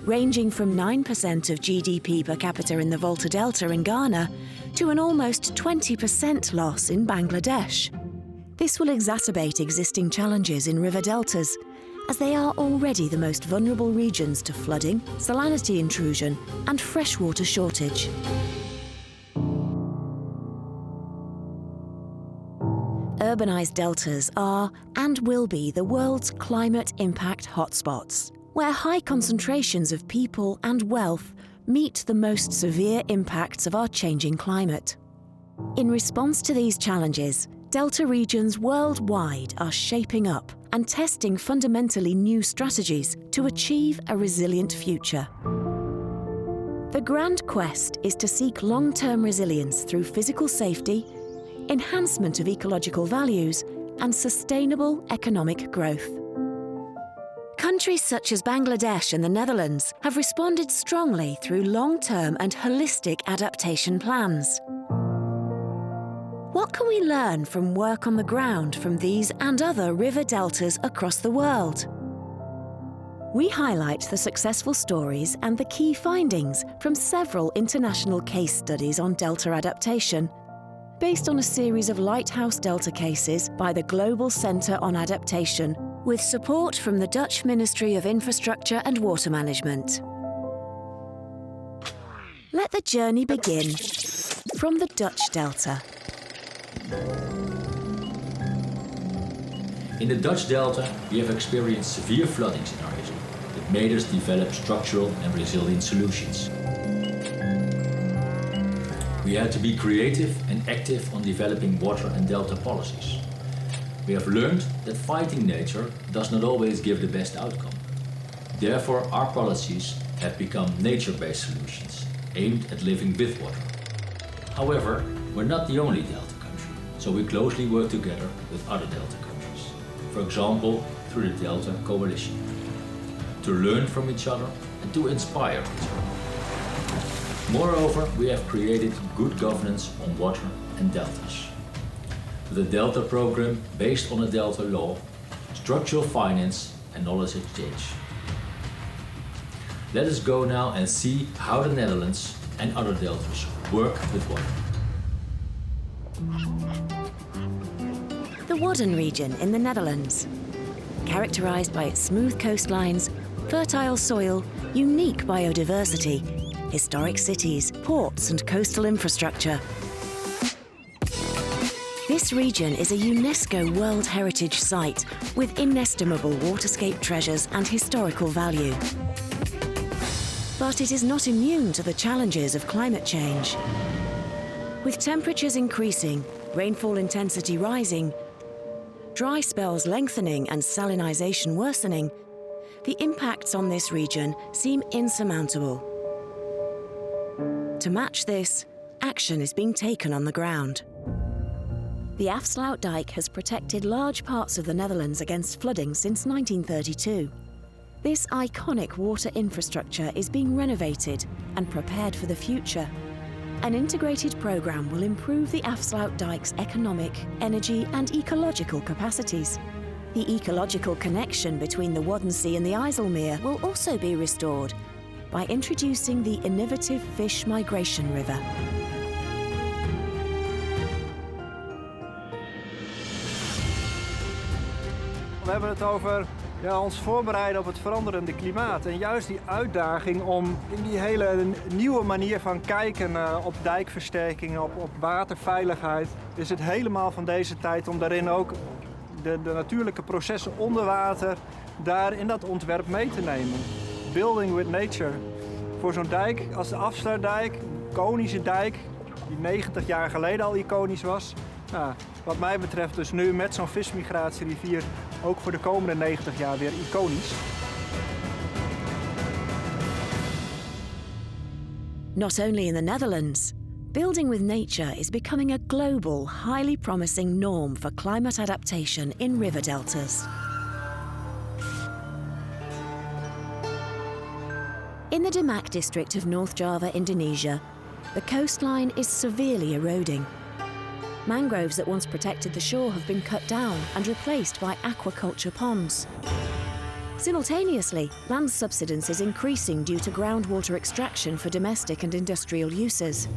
ranging from 9% of GDP per capita in the Volta Delta in Ghana to an almost 20% loss in Bangladesh. This will exacerbate existing challenges in river deltas, as they are already the most vulnerable regions to flooding, salinity intrusion, and freshwater shortage. Urbanized deltas are and will be the world's climate impact hotspots. where high concentrations of people and wealth meet the most severe impacts of our changing climate. In response to these challenges, delta regions worldwide are shaping up and testing fundamentally new strategies to achieve a resilient future. The grand quest is to seek long-term resilience through physical safety, enhancement of ecological values, and sustainable economic growth. Countries such as Bangladesh and the Netherlands have responded strongly through long-term and holistic adaptation plans. What can we learn from work on the ground from these and other river deltas across the world? We highlight the successful stories and the key findings from several international case studies on delta adaptation, based on a series of lighthouse delta cases by the Global Centre on Adaptation, with support from the Dutch Ministry of Infrastructure and Water Management. Let the journey begin from the Dutch Delta. In the Dutch Delta, we have experienced severe floodings in our history that made us develop structural and resilient solutions. We had to be creative and active on developing water and delta policies. We have learned that fighting nature does not always give the best outcome. Therefore, our policies have become nature-based solutions aimed at living with water. However, we're not the only delta country, so we closely work together with other delta countries. For example, through the Delta Coalition, to learn from each other and to inspire each other. Moreover, we have created good governance on water and deltas. With a delta program based on a delta law, structural finance and knowledge exchange. Let us go now and see how the Netherlands and other deltas work with water. The Wadden region in the Netherlands, characterised by its smooth coastlines, fertile soil, unique biodiversity, historic cities, ports and coastal infrastructure. This region is a UNESCO World Heritage Site with inestimable waterscape treasures and historical value. But it is not immune to the challenges of climate change. With temperatures increasing, rainfall intensity rising, dry spells lengthening and salinisation worsening, the impacts on this region seem insurmountable. To match this, action is being taken on the ground. The Afsluitdijk has protected large parts of the Netherlands against flooding since 1932. This iconic water infrastructure is being renovated and prepared for the future. An integrated programme will improve the Afsluitdijk's economic, energy and ecological capacities. The ecological connection between the Waddenzee and the IJsselmeer will also be restored by introducing the innovative fish migration river. We hebben het over ons voorbereiden op het veranderende klimaat. En juist die uitdaging om in die hele nieuwe manier van kijken op dijkversterking, op waterveiligheid, is het helemaal van deze tijd om daarin ook de natuurlijke processen onder water daar in dat ontwerp mee te nemen. Building with nature. Voor zo'n dijk als de Afsluitdijk, een iconische dijk, die 90 jaar geleden al iconisch was. Nou, wat mij betreft dus nu met zo'n vismigratierivier ook voor de komende 90 jaar weer iconisch. Not only in the Netherlands, building with nature is becoming a global, highly promising norm for climate adaptation in river deltas. In the Demak district of North Java, Indonesia, the coastline is severely eroding. Mangroves that once protected the shore have been cut down and replaced by aquaculture ponds. Simultaneously, land subsidence is increasing due to groundwater extraction for domestic and industrial uses.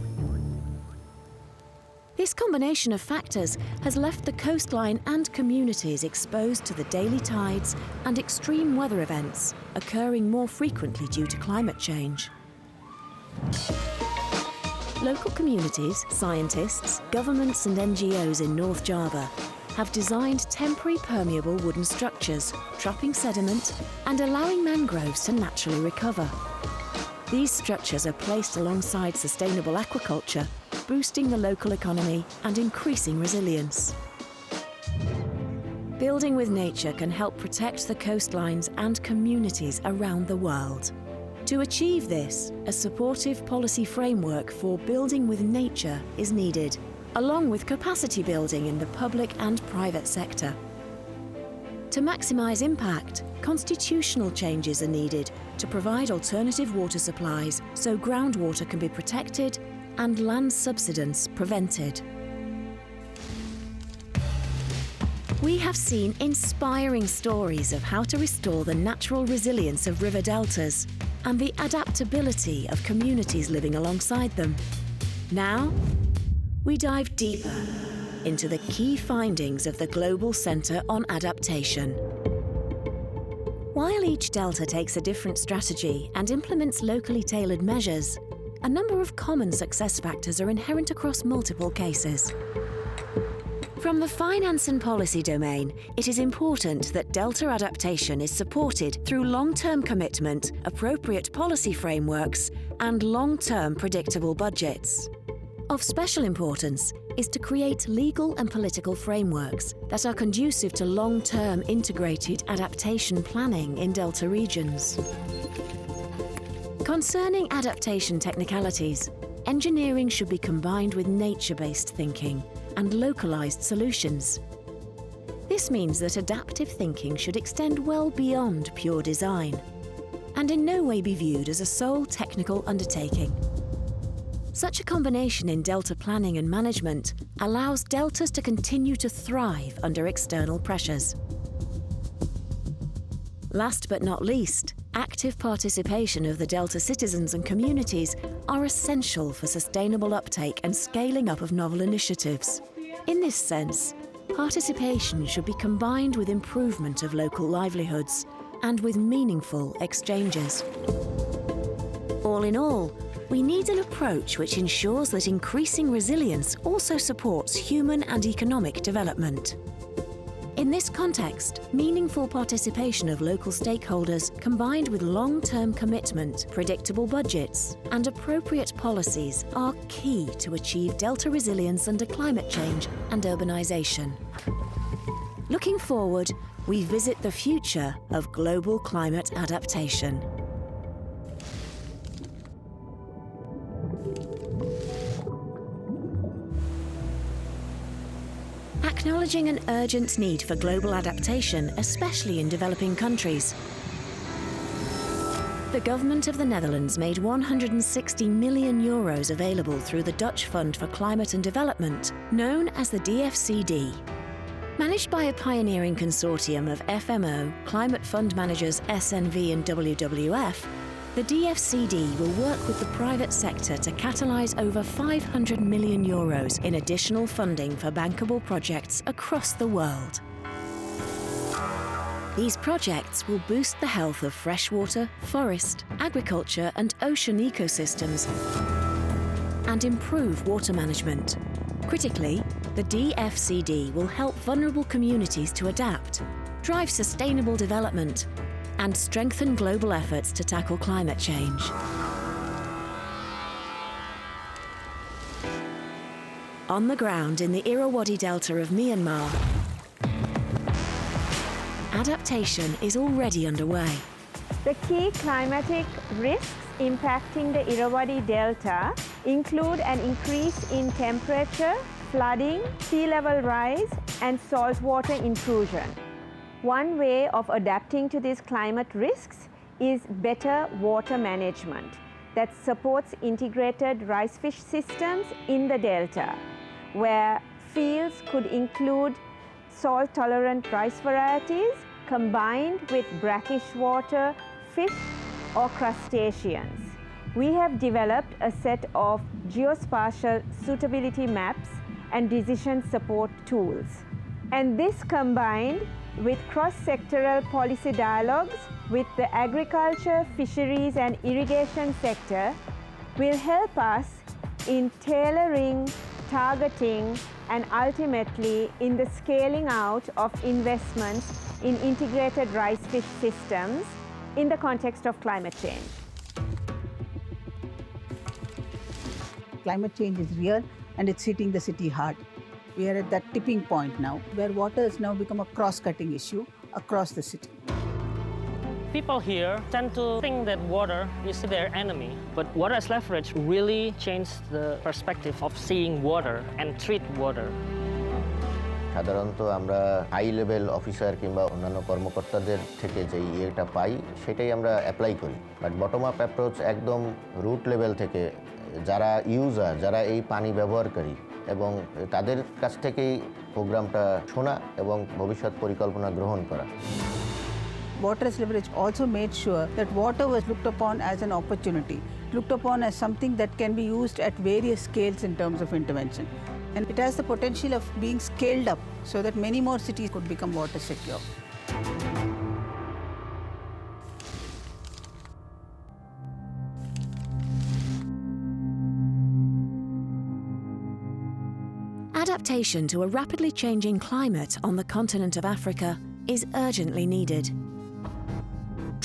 This combination of factors has left the coastline and communities exposed to the daily tides and extreme weather events, occurring more frequently due to climate change. Local communities, scientists, governments and NGOs in North Java have designed temporary permeable wooden structures, trapping sediment and allowing mangroves to naturally recover. These structures are placed alongside sustainable aquaculture, boosting the local economy and increasing resilience. Building with nature can help protect the coastlines and communities around the world. To achieve this, a supportive policy framework for building with nature is needed, along with capacity building in the public and private sector. To maximise impact, constitutional changes are needed to provide alternative water supplies so groundwater can be protected and land subsidence prevented. We have seen inspiring stories of how to restore the natural resilience of river deltas and the adaptability of communities living alongside them. Now, we dive deeper into the key findings of the Global Centre on Adaptation. While each delta takes a different strategy and implements locally tailored measures, a number of common success factors are inherent across multiple cases. From the finance and policy domain, it is important that delta adaptation is supported through long-term commitment, appropriate policy frameworks, and long-term predictable budgets. Of special importance is to create legal and political frameworks that are conducive to long-term integrated adaptation planning in delta regions. Concerning adaptation technicalities, engineering should be combined with nature-based thinking and localised solutions. This means that adaptive thinking should extend well beyond pure design and in no way be viewed as a sole technical undertaking. Such a combination in delta planning and management allows deltas to continue to thrive under external pressures. Last but not least, active participation of the delta citizens and communities are essential for sustainable uptake and scaling up of novel initiatives. In this sense, participation should be combined with improvement of local livelihoods and with meaningful exchanges. All in all, we need an approach which ensures that increasing resilience also supports human and economic development. In this context, meaningful participation of local stakeholders combined with long-term commitment, predictable budgets, and appropriate policies are key to achieve delta resilience under climate change and urbanisation. Looking forward, we visit the future of global climate adaptation. Acknowledging an urgent need for global adaptation, especially in developing countries, the government of the Netherlands made €160 million available through the Dutch Fund for Climate and Development, known as the DFCD. Managed by a pioneering consortium of FMO, climate fund managers SNV and WWF, the DFCD will work with the private sector to catalyse over €500 million in additional funding for bankable projects across the world. These projects will boost the health of freshwater, forest, agriculture and ocean ecosystems and improve water management. Critically, the DFCD will help vulnerable communities to adapt, drive sustainable development, and strengthen global efforts to tackle climate change. On the ground in the Irrawaddy Delta of Myanmar, adaptation is already underway. The key climatic risks impacting the Irrawaddy Delta include an increase in temperature, flooding, sea level rise, and saltwater intrusion. One way of adapting to these climate risks is better water management that supports integrated rice fish systems in the delta, where fields could include salt-tolerant rice varieties combined with brackish water, fish or crustaceans. We have developed a set of geospatial suitability maps and decision support tools. And this combined with cross-sectoral policy dialogues with the agriculture, fisheries and irrigation sector will help us in tailoring targeting, and ultimately in the scaling out of investments in integrated rice fish systems in the context of climate change. Climate change is real and it's hitting the city hard. We are at that tipping point now where water has now become a cross-cutting issue across the city. People here tend to think that water is their enemy, but water as leverage really changed the perspective of seeing water and treat water. সাধারণত আমরা high level officer কিংবা অন্যান্য কর্মকর্তাদের থেকে যে ইয়েটা পাই সেটাই আমরা অ্যাপ্লাই করি, বাট বটম আপ অ্যাপ্রোচ একদম রুট লেভেল থেকে যারা ইউজার, যারা এই পানি ব্যবহারকারী এবং তাদের কাছ থেকেই প্রোগ্রামটা শোনা এবং ভবিষ্যৎ পরিকল্পনা গ্রহণ করা। Water as leverage also made sure that water was looked upon as an opportunity, looked upon as something that can be used at various scales in terms of intervention. And it has the potential of being scaled up so that many more cities could become water secure. Adaptation to a rapidly changing climate on the continent of Africa is urgently needed.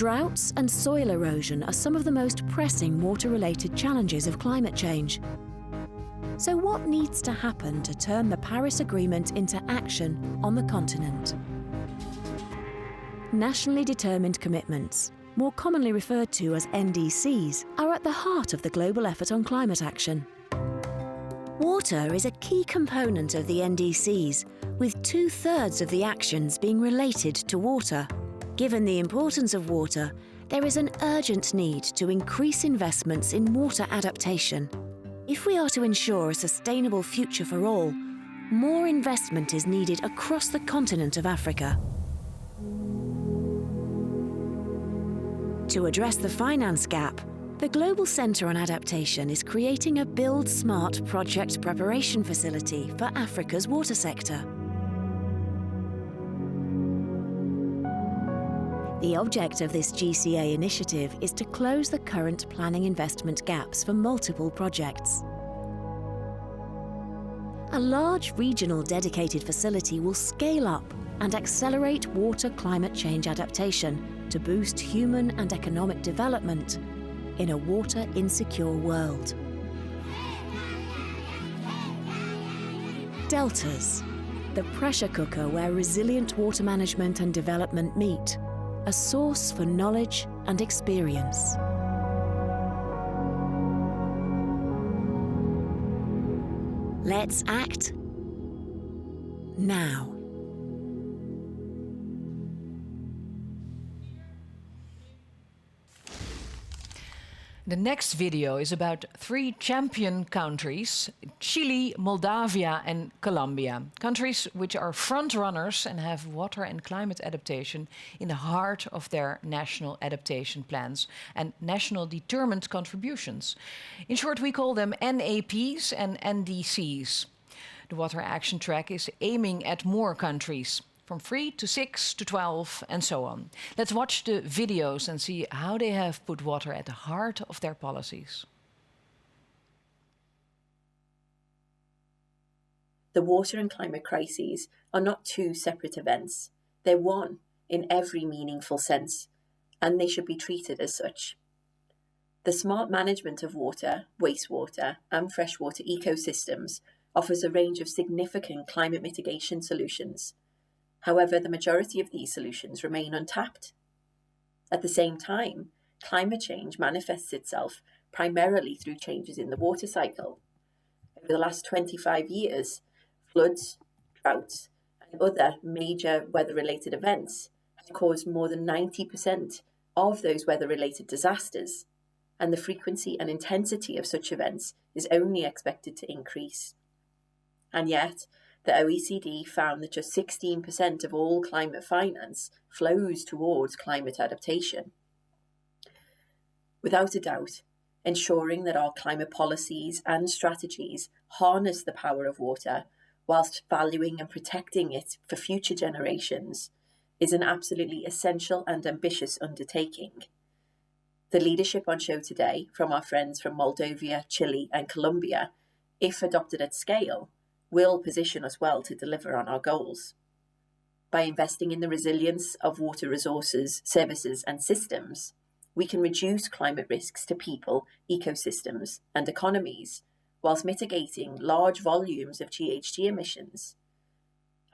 Droughts and soil erosion are some of the most pressing water-related challenges of climate change. So what needs to happen to turn the Paris Agreement into action on the continent? Nationally determined commitments, more commonly referred to as NDCs, are at the heart of the global effort on climate action. Water is a key component of the NDCs, with 2/3 of the actions being related to water. Given the importance of water, there is an urgent need to increase investments in water adaptation. If we are to ensure a sustainable future for all, more investment is needed across the continent of Africa. To address the finance gap, the Global Centre on Adaptation is creating a Build Smart project preparation facility for Africa's water sector. The object of this GCA initiative is to close the current planning investment gaps for multiple projects. A large regional dedicated facility will scale up and accelerate water climate change adaptation to boost human and economic development in a water-insecure world. Deltas, the pressure cooker where resilient water management and development meet, a source for knowledge and experience. Let's act now. The next video is about 3 champion countries, Chile, Moldavia and Colombia. Countries which are front runners and have water and climate adaptation in the heart of their national adaptation plans and national determined contributions. In short, we call them NAPs and NDCs. The Water Action Track is aiming at more countries, from 3 to 6 to 12 and so on. Let's watch the videos and see how they have put water at the heart of their policies. The water and climate crises are not 2 separate events. They're one in every meaningful sense, and they should be treated as such. The smart management of water, wastewater, and freshwater ecosystems offers a range of significant climate mitigation solutions. However, the majority of these solutions remain untapped. At the same time, climate change manifests itself primarily through changes in the water cycle. Over the last 25 years, floods, droughts, and other major weather-related events have caused more than 90% of those weather-related disasters, and the frequency and intensity of such events is only expected to increase. And yet, the OECD found that just 16% of all climate finance flows towards climate adaptation. Without a doubt, ensuring that our climate policies and strategies harness the power of water whilst valuing and protecting it for future generations is an absolutely essential and ambitious undertaking. The leadership on show today from our friends from Moldova, Chile and Colombia if adopted at scale, will position us well to deliver on our goals. By investing in the resilience of water resources, services, and systems, we can reduce climate risks to people, ecosystems, and economies, whilst mitigating large volumes of GHG emissions.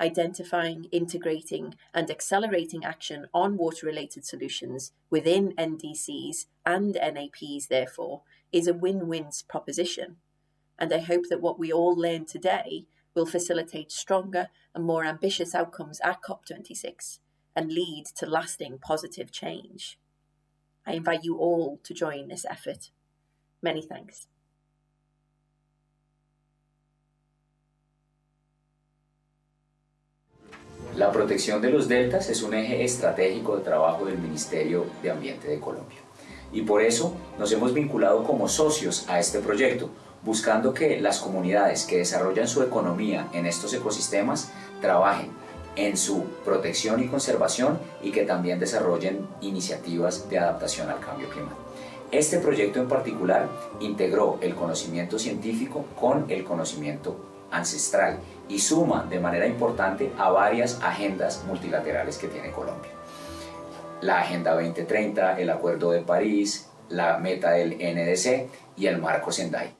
Identifying, integrating, and accelerating action on water-related solutions within NDCs and NAPs, therefore, is a win-win proposition. And I hope that what we all learn today will facilitate stronger and more ambitious outcomes at COP26 and lead to lasting positive change. I invite you all to join this effort. Many thanks. La protección de los deltas es un eje estratégico de trabajo del Ministerio de Ambiente de Colombia. Y por eso nos hemos vinculado como socios a este proyecto, buscando que las comunidades que desarrollan su economía en estos ecosistemas trabajen en su protección y conservación y que también desarrollen iniciativas de adaptación al cambio climático. Este proyecto en particular integró el conocimiento científico con el conocimiento ancestral y suma de manera importante a varias agendas multilaterales que tiene Colombia. La Agenda 2030, el Acuerdo de París, la meta del NDC y el Marco Sendai.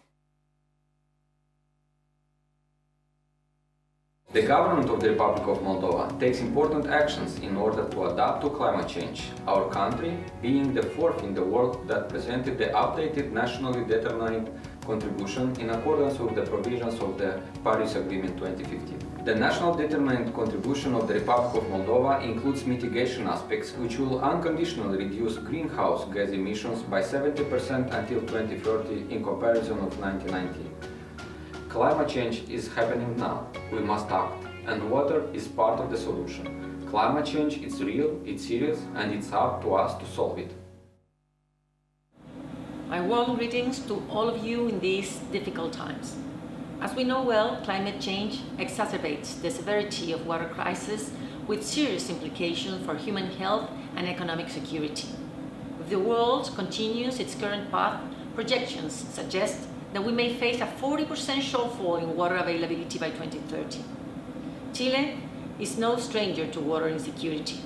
The government of the Republic of Moldova takes important actions in order to adapt to climate change, our country being the fourth in the world that presented the updated nationally determined contribution in accordance with the provisions of the Paris Agreement 2015. The national determined contribution of the Republic of Moldova includes mitigation aspects which will unconditionally reduce greenhouse gas emissions by 70% until 2030 in comparison of 1990. Climate change is happening now. We must act, and water is part of the solution. Climate change is real, it's serious, and it's up to us to solve it. My warm greetings to all of you in these difficult times. As we know well, climate change exacerbates the severity of water crisis with serious implications for human health and economic security. If the world continues its current path, projections suggest that we may face a 40% shortfall in water availability by 2030. Chile is no stranger to water insecurity.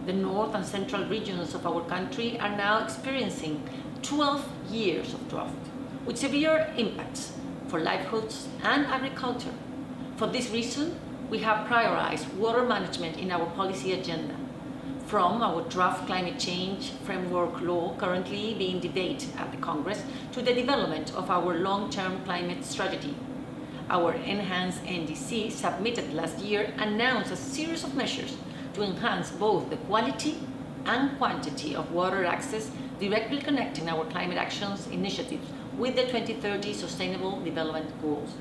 The north and central regions of our country are now experiencing 12 years of drought, with severe impacts for livelihoods and agriculture. For this reason, we have prioritized water management in our policy agenda, from our draft climate change framework law currently being debated at the Congress to the development of our long-term climate strategy. Our enhanced NDC submitted last year announced a series of measures to enhance both the quality and quantity of water access, directly connecting our climate actions initiatives with the 2030 Sustainable Development Goals.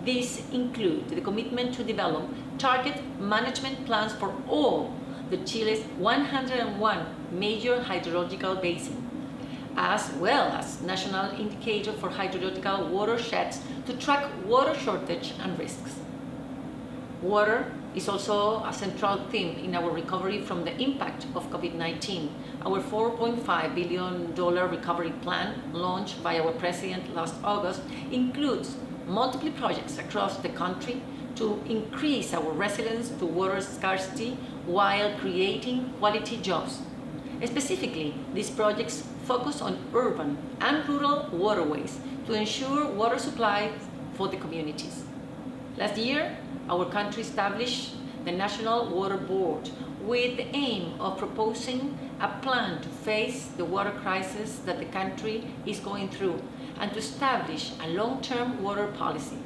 These include the commitment to develop target management plans for all the Chile's 101 major hydrological basins, as well as national indicator for hydrological watersheds to track water shortage and risks. Water is also a central theme in our recovery from the impact of COVID-19. Our $4.5 billion recovery plan, launched by our president last August, includes multiple projects across the country to increase our resilience to water scarcity while creating quality jobs. Specifically, these projects focus on urban and rural waterways to ensure water supply for the communities. Last year, our country established the National Water Board with the aim of proposing a plan to face the water crisis that the country is going through and to establish a long-term water policy.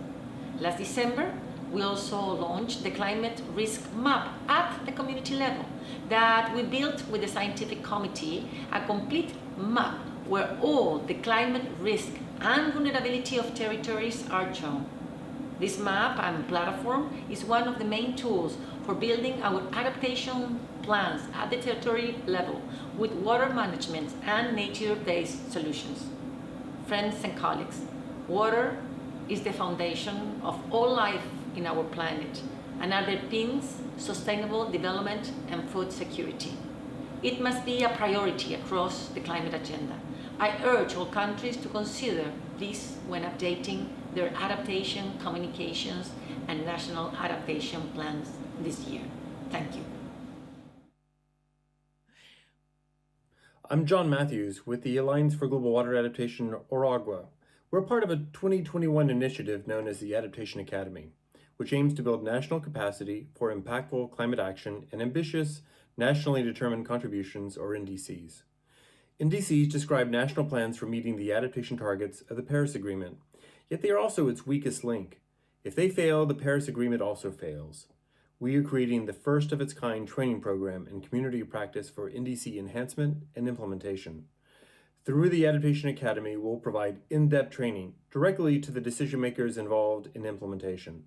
Last December, we also launched the climate risk map at the community level that we built with the scientific committee, a complete map where all the climate risk and vulnerability of territories are shown. This map and platform is one of the main tools for building our adaptation plans at the territory level with water management and nature-based solutions. Friends and colleagues, water is the foundation of all life in our planet and underpins sustainable development and food security. It must be a priority across the climate agenda. I urge all countries to consider this when updating their adaptation, communications, and national adaptation plans this year. Thank you. I'm John Matthews with the Alliance for Global Water Adaptation, or AGWA. We're part of a 2021 initiative known as the Adaptation Academy, which aims to build national capacity for impactful climate action and ambitious, nationally determined contributions, or NDCs. NDCs describe national plans for meeting the adaptation targets of the Paris Agreement, yet they are also its weakest link. If they fail, the Paris Agreement also fails. We are creating the first of its kind training program and community practice for NDC enhancement and implementation. Through the Adaptation Academy, we'll provide in-depth training directly to the decision makers involved in implementation.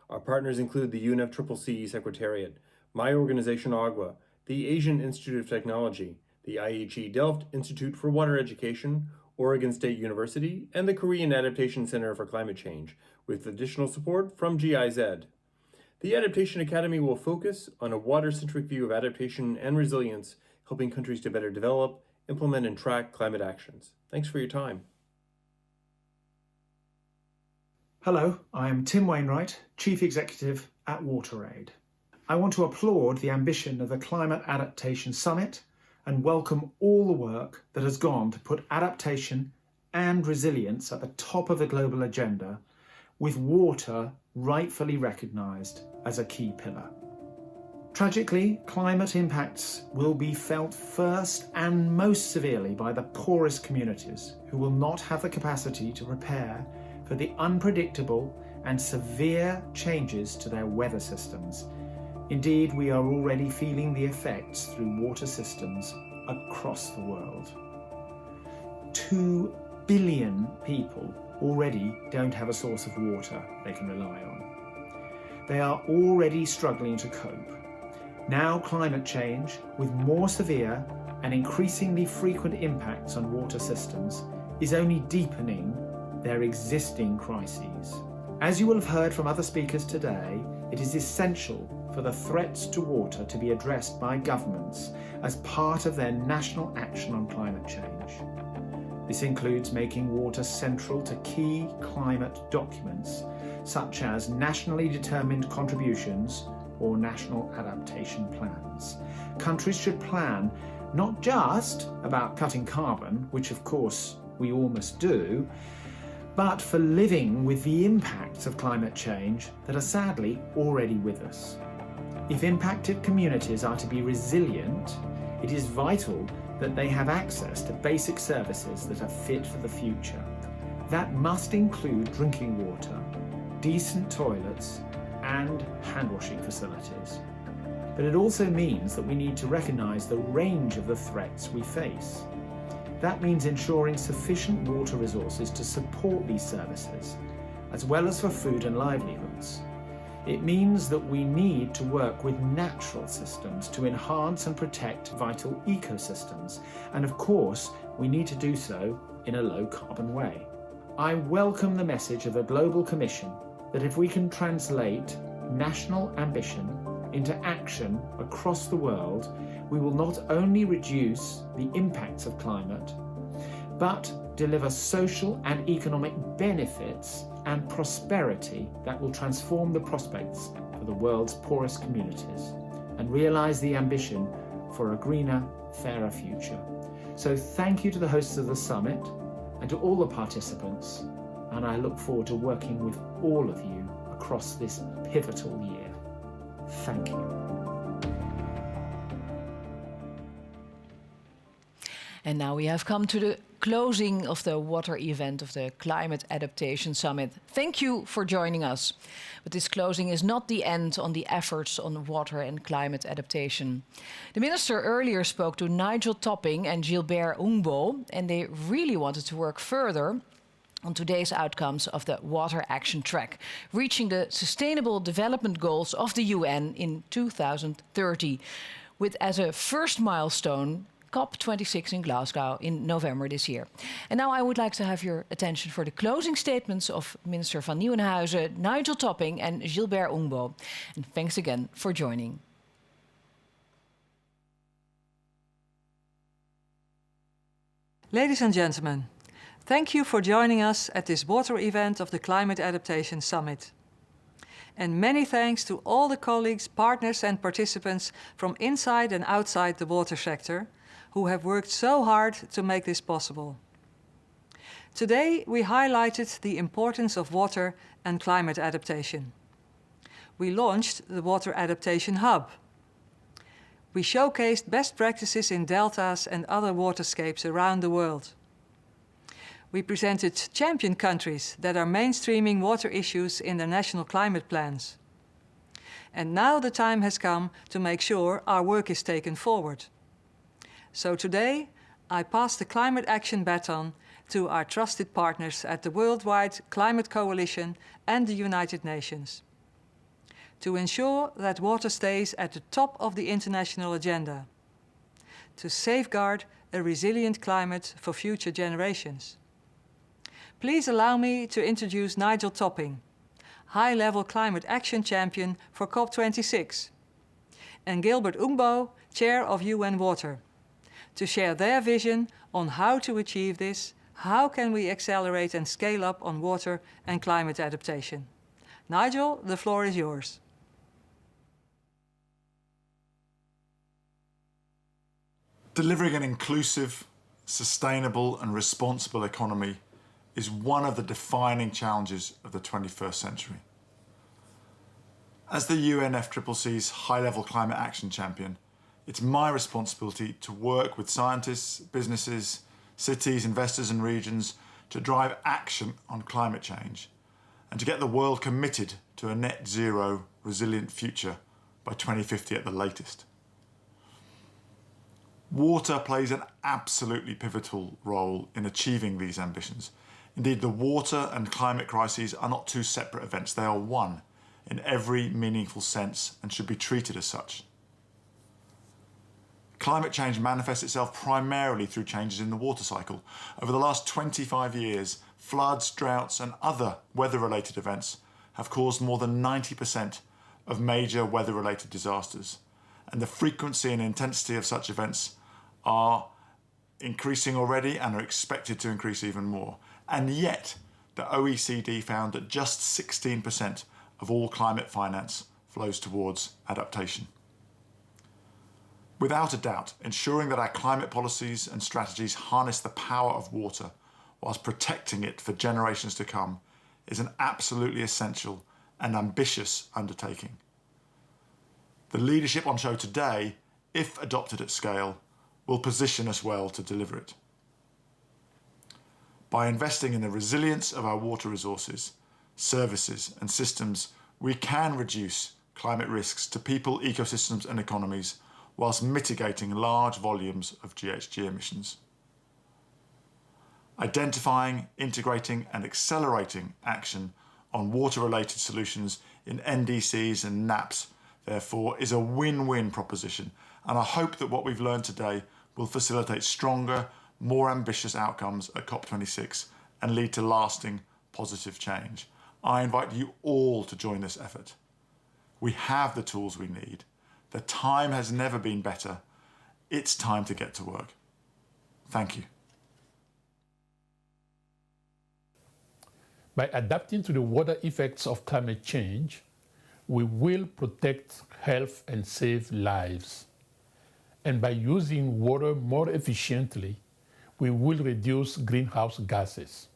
Our partners include the UNFCCC Secretariat, my organization AGWA, the Asian Institute of Technology, the IHE Delft Institute for Water Education, Oregon State University, and the Korean Adaptation Center for Climate Change, with additional support from GIZ. The Adaptation Academy will focus on a water-centric view of adaptation and resilience, helping countries to better develop, implement, and track climate actions. Thanks for your time. Hello, I am Tim Wainwright, Chief Executive at WaterAid. I want to applaud the ambition of the Climate Adaptation Summit and welcome all the work that has gone to put adaptation and resilience at the top of the global agenda, with water rightfully recognised as a key pillar. Tragically, climate impacts will be felt first and most severely by the poorest communities, who will not have the capacity to prepare for the unpredictable and severe changes to their weather systems. Indeed, we are already feeling the effects through water systems across the world. 2 billion people already don't have a source of water they can rely on. They are already struggling to cope. Now climate change, with more severe and increasingly frequent impacts on water systems, is only deepening their existing crises. As you will have heard from other speakers today, it is essential for the threats to water to be addressed by governments as part of their national action on climate change. This includes making water central to key climate documents, such as nationally determined contributions or national adaptation plans. Countries should plan not just about cutting carbon, which of course we all must do, but for living with the impacts of climate change that are sadly already with us. If impacted communities are to be resilient, it is vital that they have access to basic services that are fit for the future. That must include drinking water, decent toilets, and hand-washing facilities. But it also means that we need to recognise the range of the threats we face. That means ensuring sufficient water resources to support these services, as well as for food and livelihoods. It means that we need to work with natural systems to enhance and protect vital ecosystems, and of course, we need to do so in a low-carbon way. I welcome the message of the Global Commission that if we can translate national ambition into action across the world, we will not only reduce the impacts of climate, but deliver social and economic benefits and prosperity that will transform the prospects for the world's poorest communities and realise the ambition for a greener, fairer future. So thank you to the hosts of the summit and to all the participants, and I look forward to working with all of you across this pivotal year. Thank you. And now we have come to the closing of the water event of the Climate Adaptation Summit. Thank you for joining us. But this closing is not the end on the efforts on water and climate adaptation. The minister earlier spoke to Nigel Topping and Gilbert Ungbo, and they really wanted to work further on today's outcomes of the Water Action Track, reaching the Sustainable Development Goals of the UN in 2030, with as a first milestone COP26 in Glasgow in November this year. And now I would like to have your attention for the closing statements of Minister van Nieuwenhuizen, Nigel Topping and Gilbert Ungbo. And thanks again for joining. Ladies and gentlemen, Thank you for joining us at this water event of the Climate Adaptation Summit. And many thanks to all the colleagues, partners and participants from inside and outside the water sector who have worked so hard to make this possible. Today we highlighted the importance of water and climate adaptation. We launched the Water Adaptation Hub. We showcased best practices in deltas and other waterscapes around the world. We presented champion countries that are mainstreaming water issues in their national climate plans. And now the time has come to make sure our work is taken forward. So today, I pass the climate action baton to our trusted partners at the Worldwide Climate Coalition and the United Nations, to ensure that water stays at the top of the international agenda, to safeguard a resilient climate for future generations. Please allow me to introduce Nigel Topping, High-Level Climate Action Champion for COP26, and Gilbert Ungbo, Chair of UN Water, to share their vision on how to achieve this. How can we accelerate and scale up on water and climate adaptation? Nigel, the floor is yours. Delivering an inclusive, sustainable and responsible economy is one of the defining challenges of the 21st century. As the UNFCCC's High-Level Climate Action Champion, it's my responsibility to work with scientists, businesses, cities, investors and regions to drive action on climate change and to get the world committed to a net zero resilient future by 2050 at the latest. Water plays an absolutely pivotal role in achieving these ambitions. Indeed, the water and climate crises are not two separate events. They are one in every meaningful sense and should be treated as such. Climate change manifests itself primarily through changes in the water cycle. Over the last 25 years, floods, droughts and other weather-related events have caused more than 90% of major weather-related disasters. And the frequency and intensity of such events are increasing already and are expected to increase even more. And yet, the OECD found that just 16% of all climate finance flows towards adaptation. Without a doubt, ensuring that our climate policies and strategies harness the power of water whilst protecting it for generations to come is an absolutely essential and ambitious undertaking. The leadership on show today, if adopted at scale, will position us well to deliver it. By investing in the resilience of our water resources, services and systems, we can reduce climate risks to people, ecosystems and economies whilst mitigating large volumes of GHG emissions. Identifying, integrating and accelerating action on water-related solutions in NDCs and NAPs, therefore, is a win-win proposition, and I hope that what we've learned today will facilitate stronger, more ambitious outcomes at COP26 and lead to lasting positive change. I invite you all to join this effort. We have the tools we need. The time has never been better. It's time to get to work. Thank you. By adapting to the water effects of climate change, we will protect health and save lives. And by using water more efficiently, we will reduce greenhouse gases.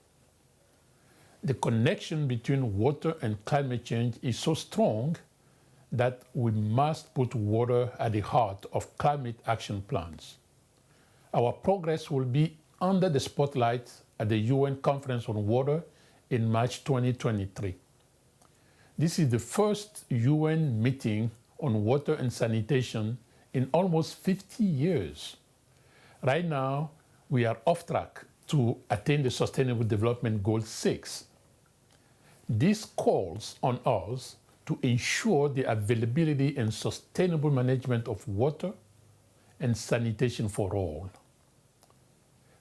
The connection between water and climate change is so strong that we must put water at the heart of climate action plans. Our progress will be under the spotlight at the UN Conference on Water in March 2023. This is the first UN meeting on water and sanitation in almost 50 years. Right now, we are off track to attain the Sustainable Development Goal 6. This calls on us to ensure the availability and sustainable management of water and sanitation for all.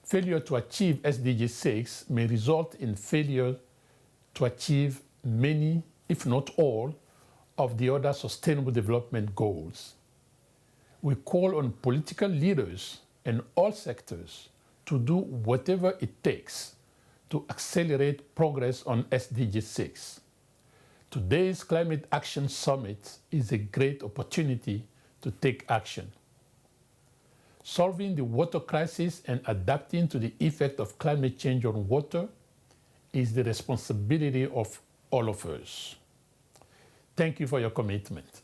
Failure to achieve SDG 6 may result in failure to achieve many, if not all, of the other Sustainable Development Goals. We call on political leaders and all sectors to do whatever it takes to accelerate progress on SDG 6. Today's Climate Action Summit is a great opportunity to take action. Solving the water crisis and adapting to the effect of climate change on water is the responsibility of all of us. Thank you for your commitment.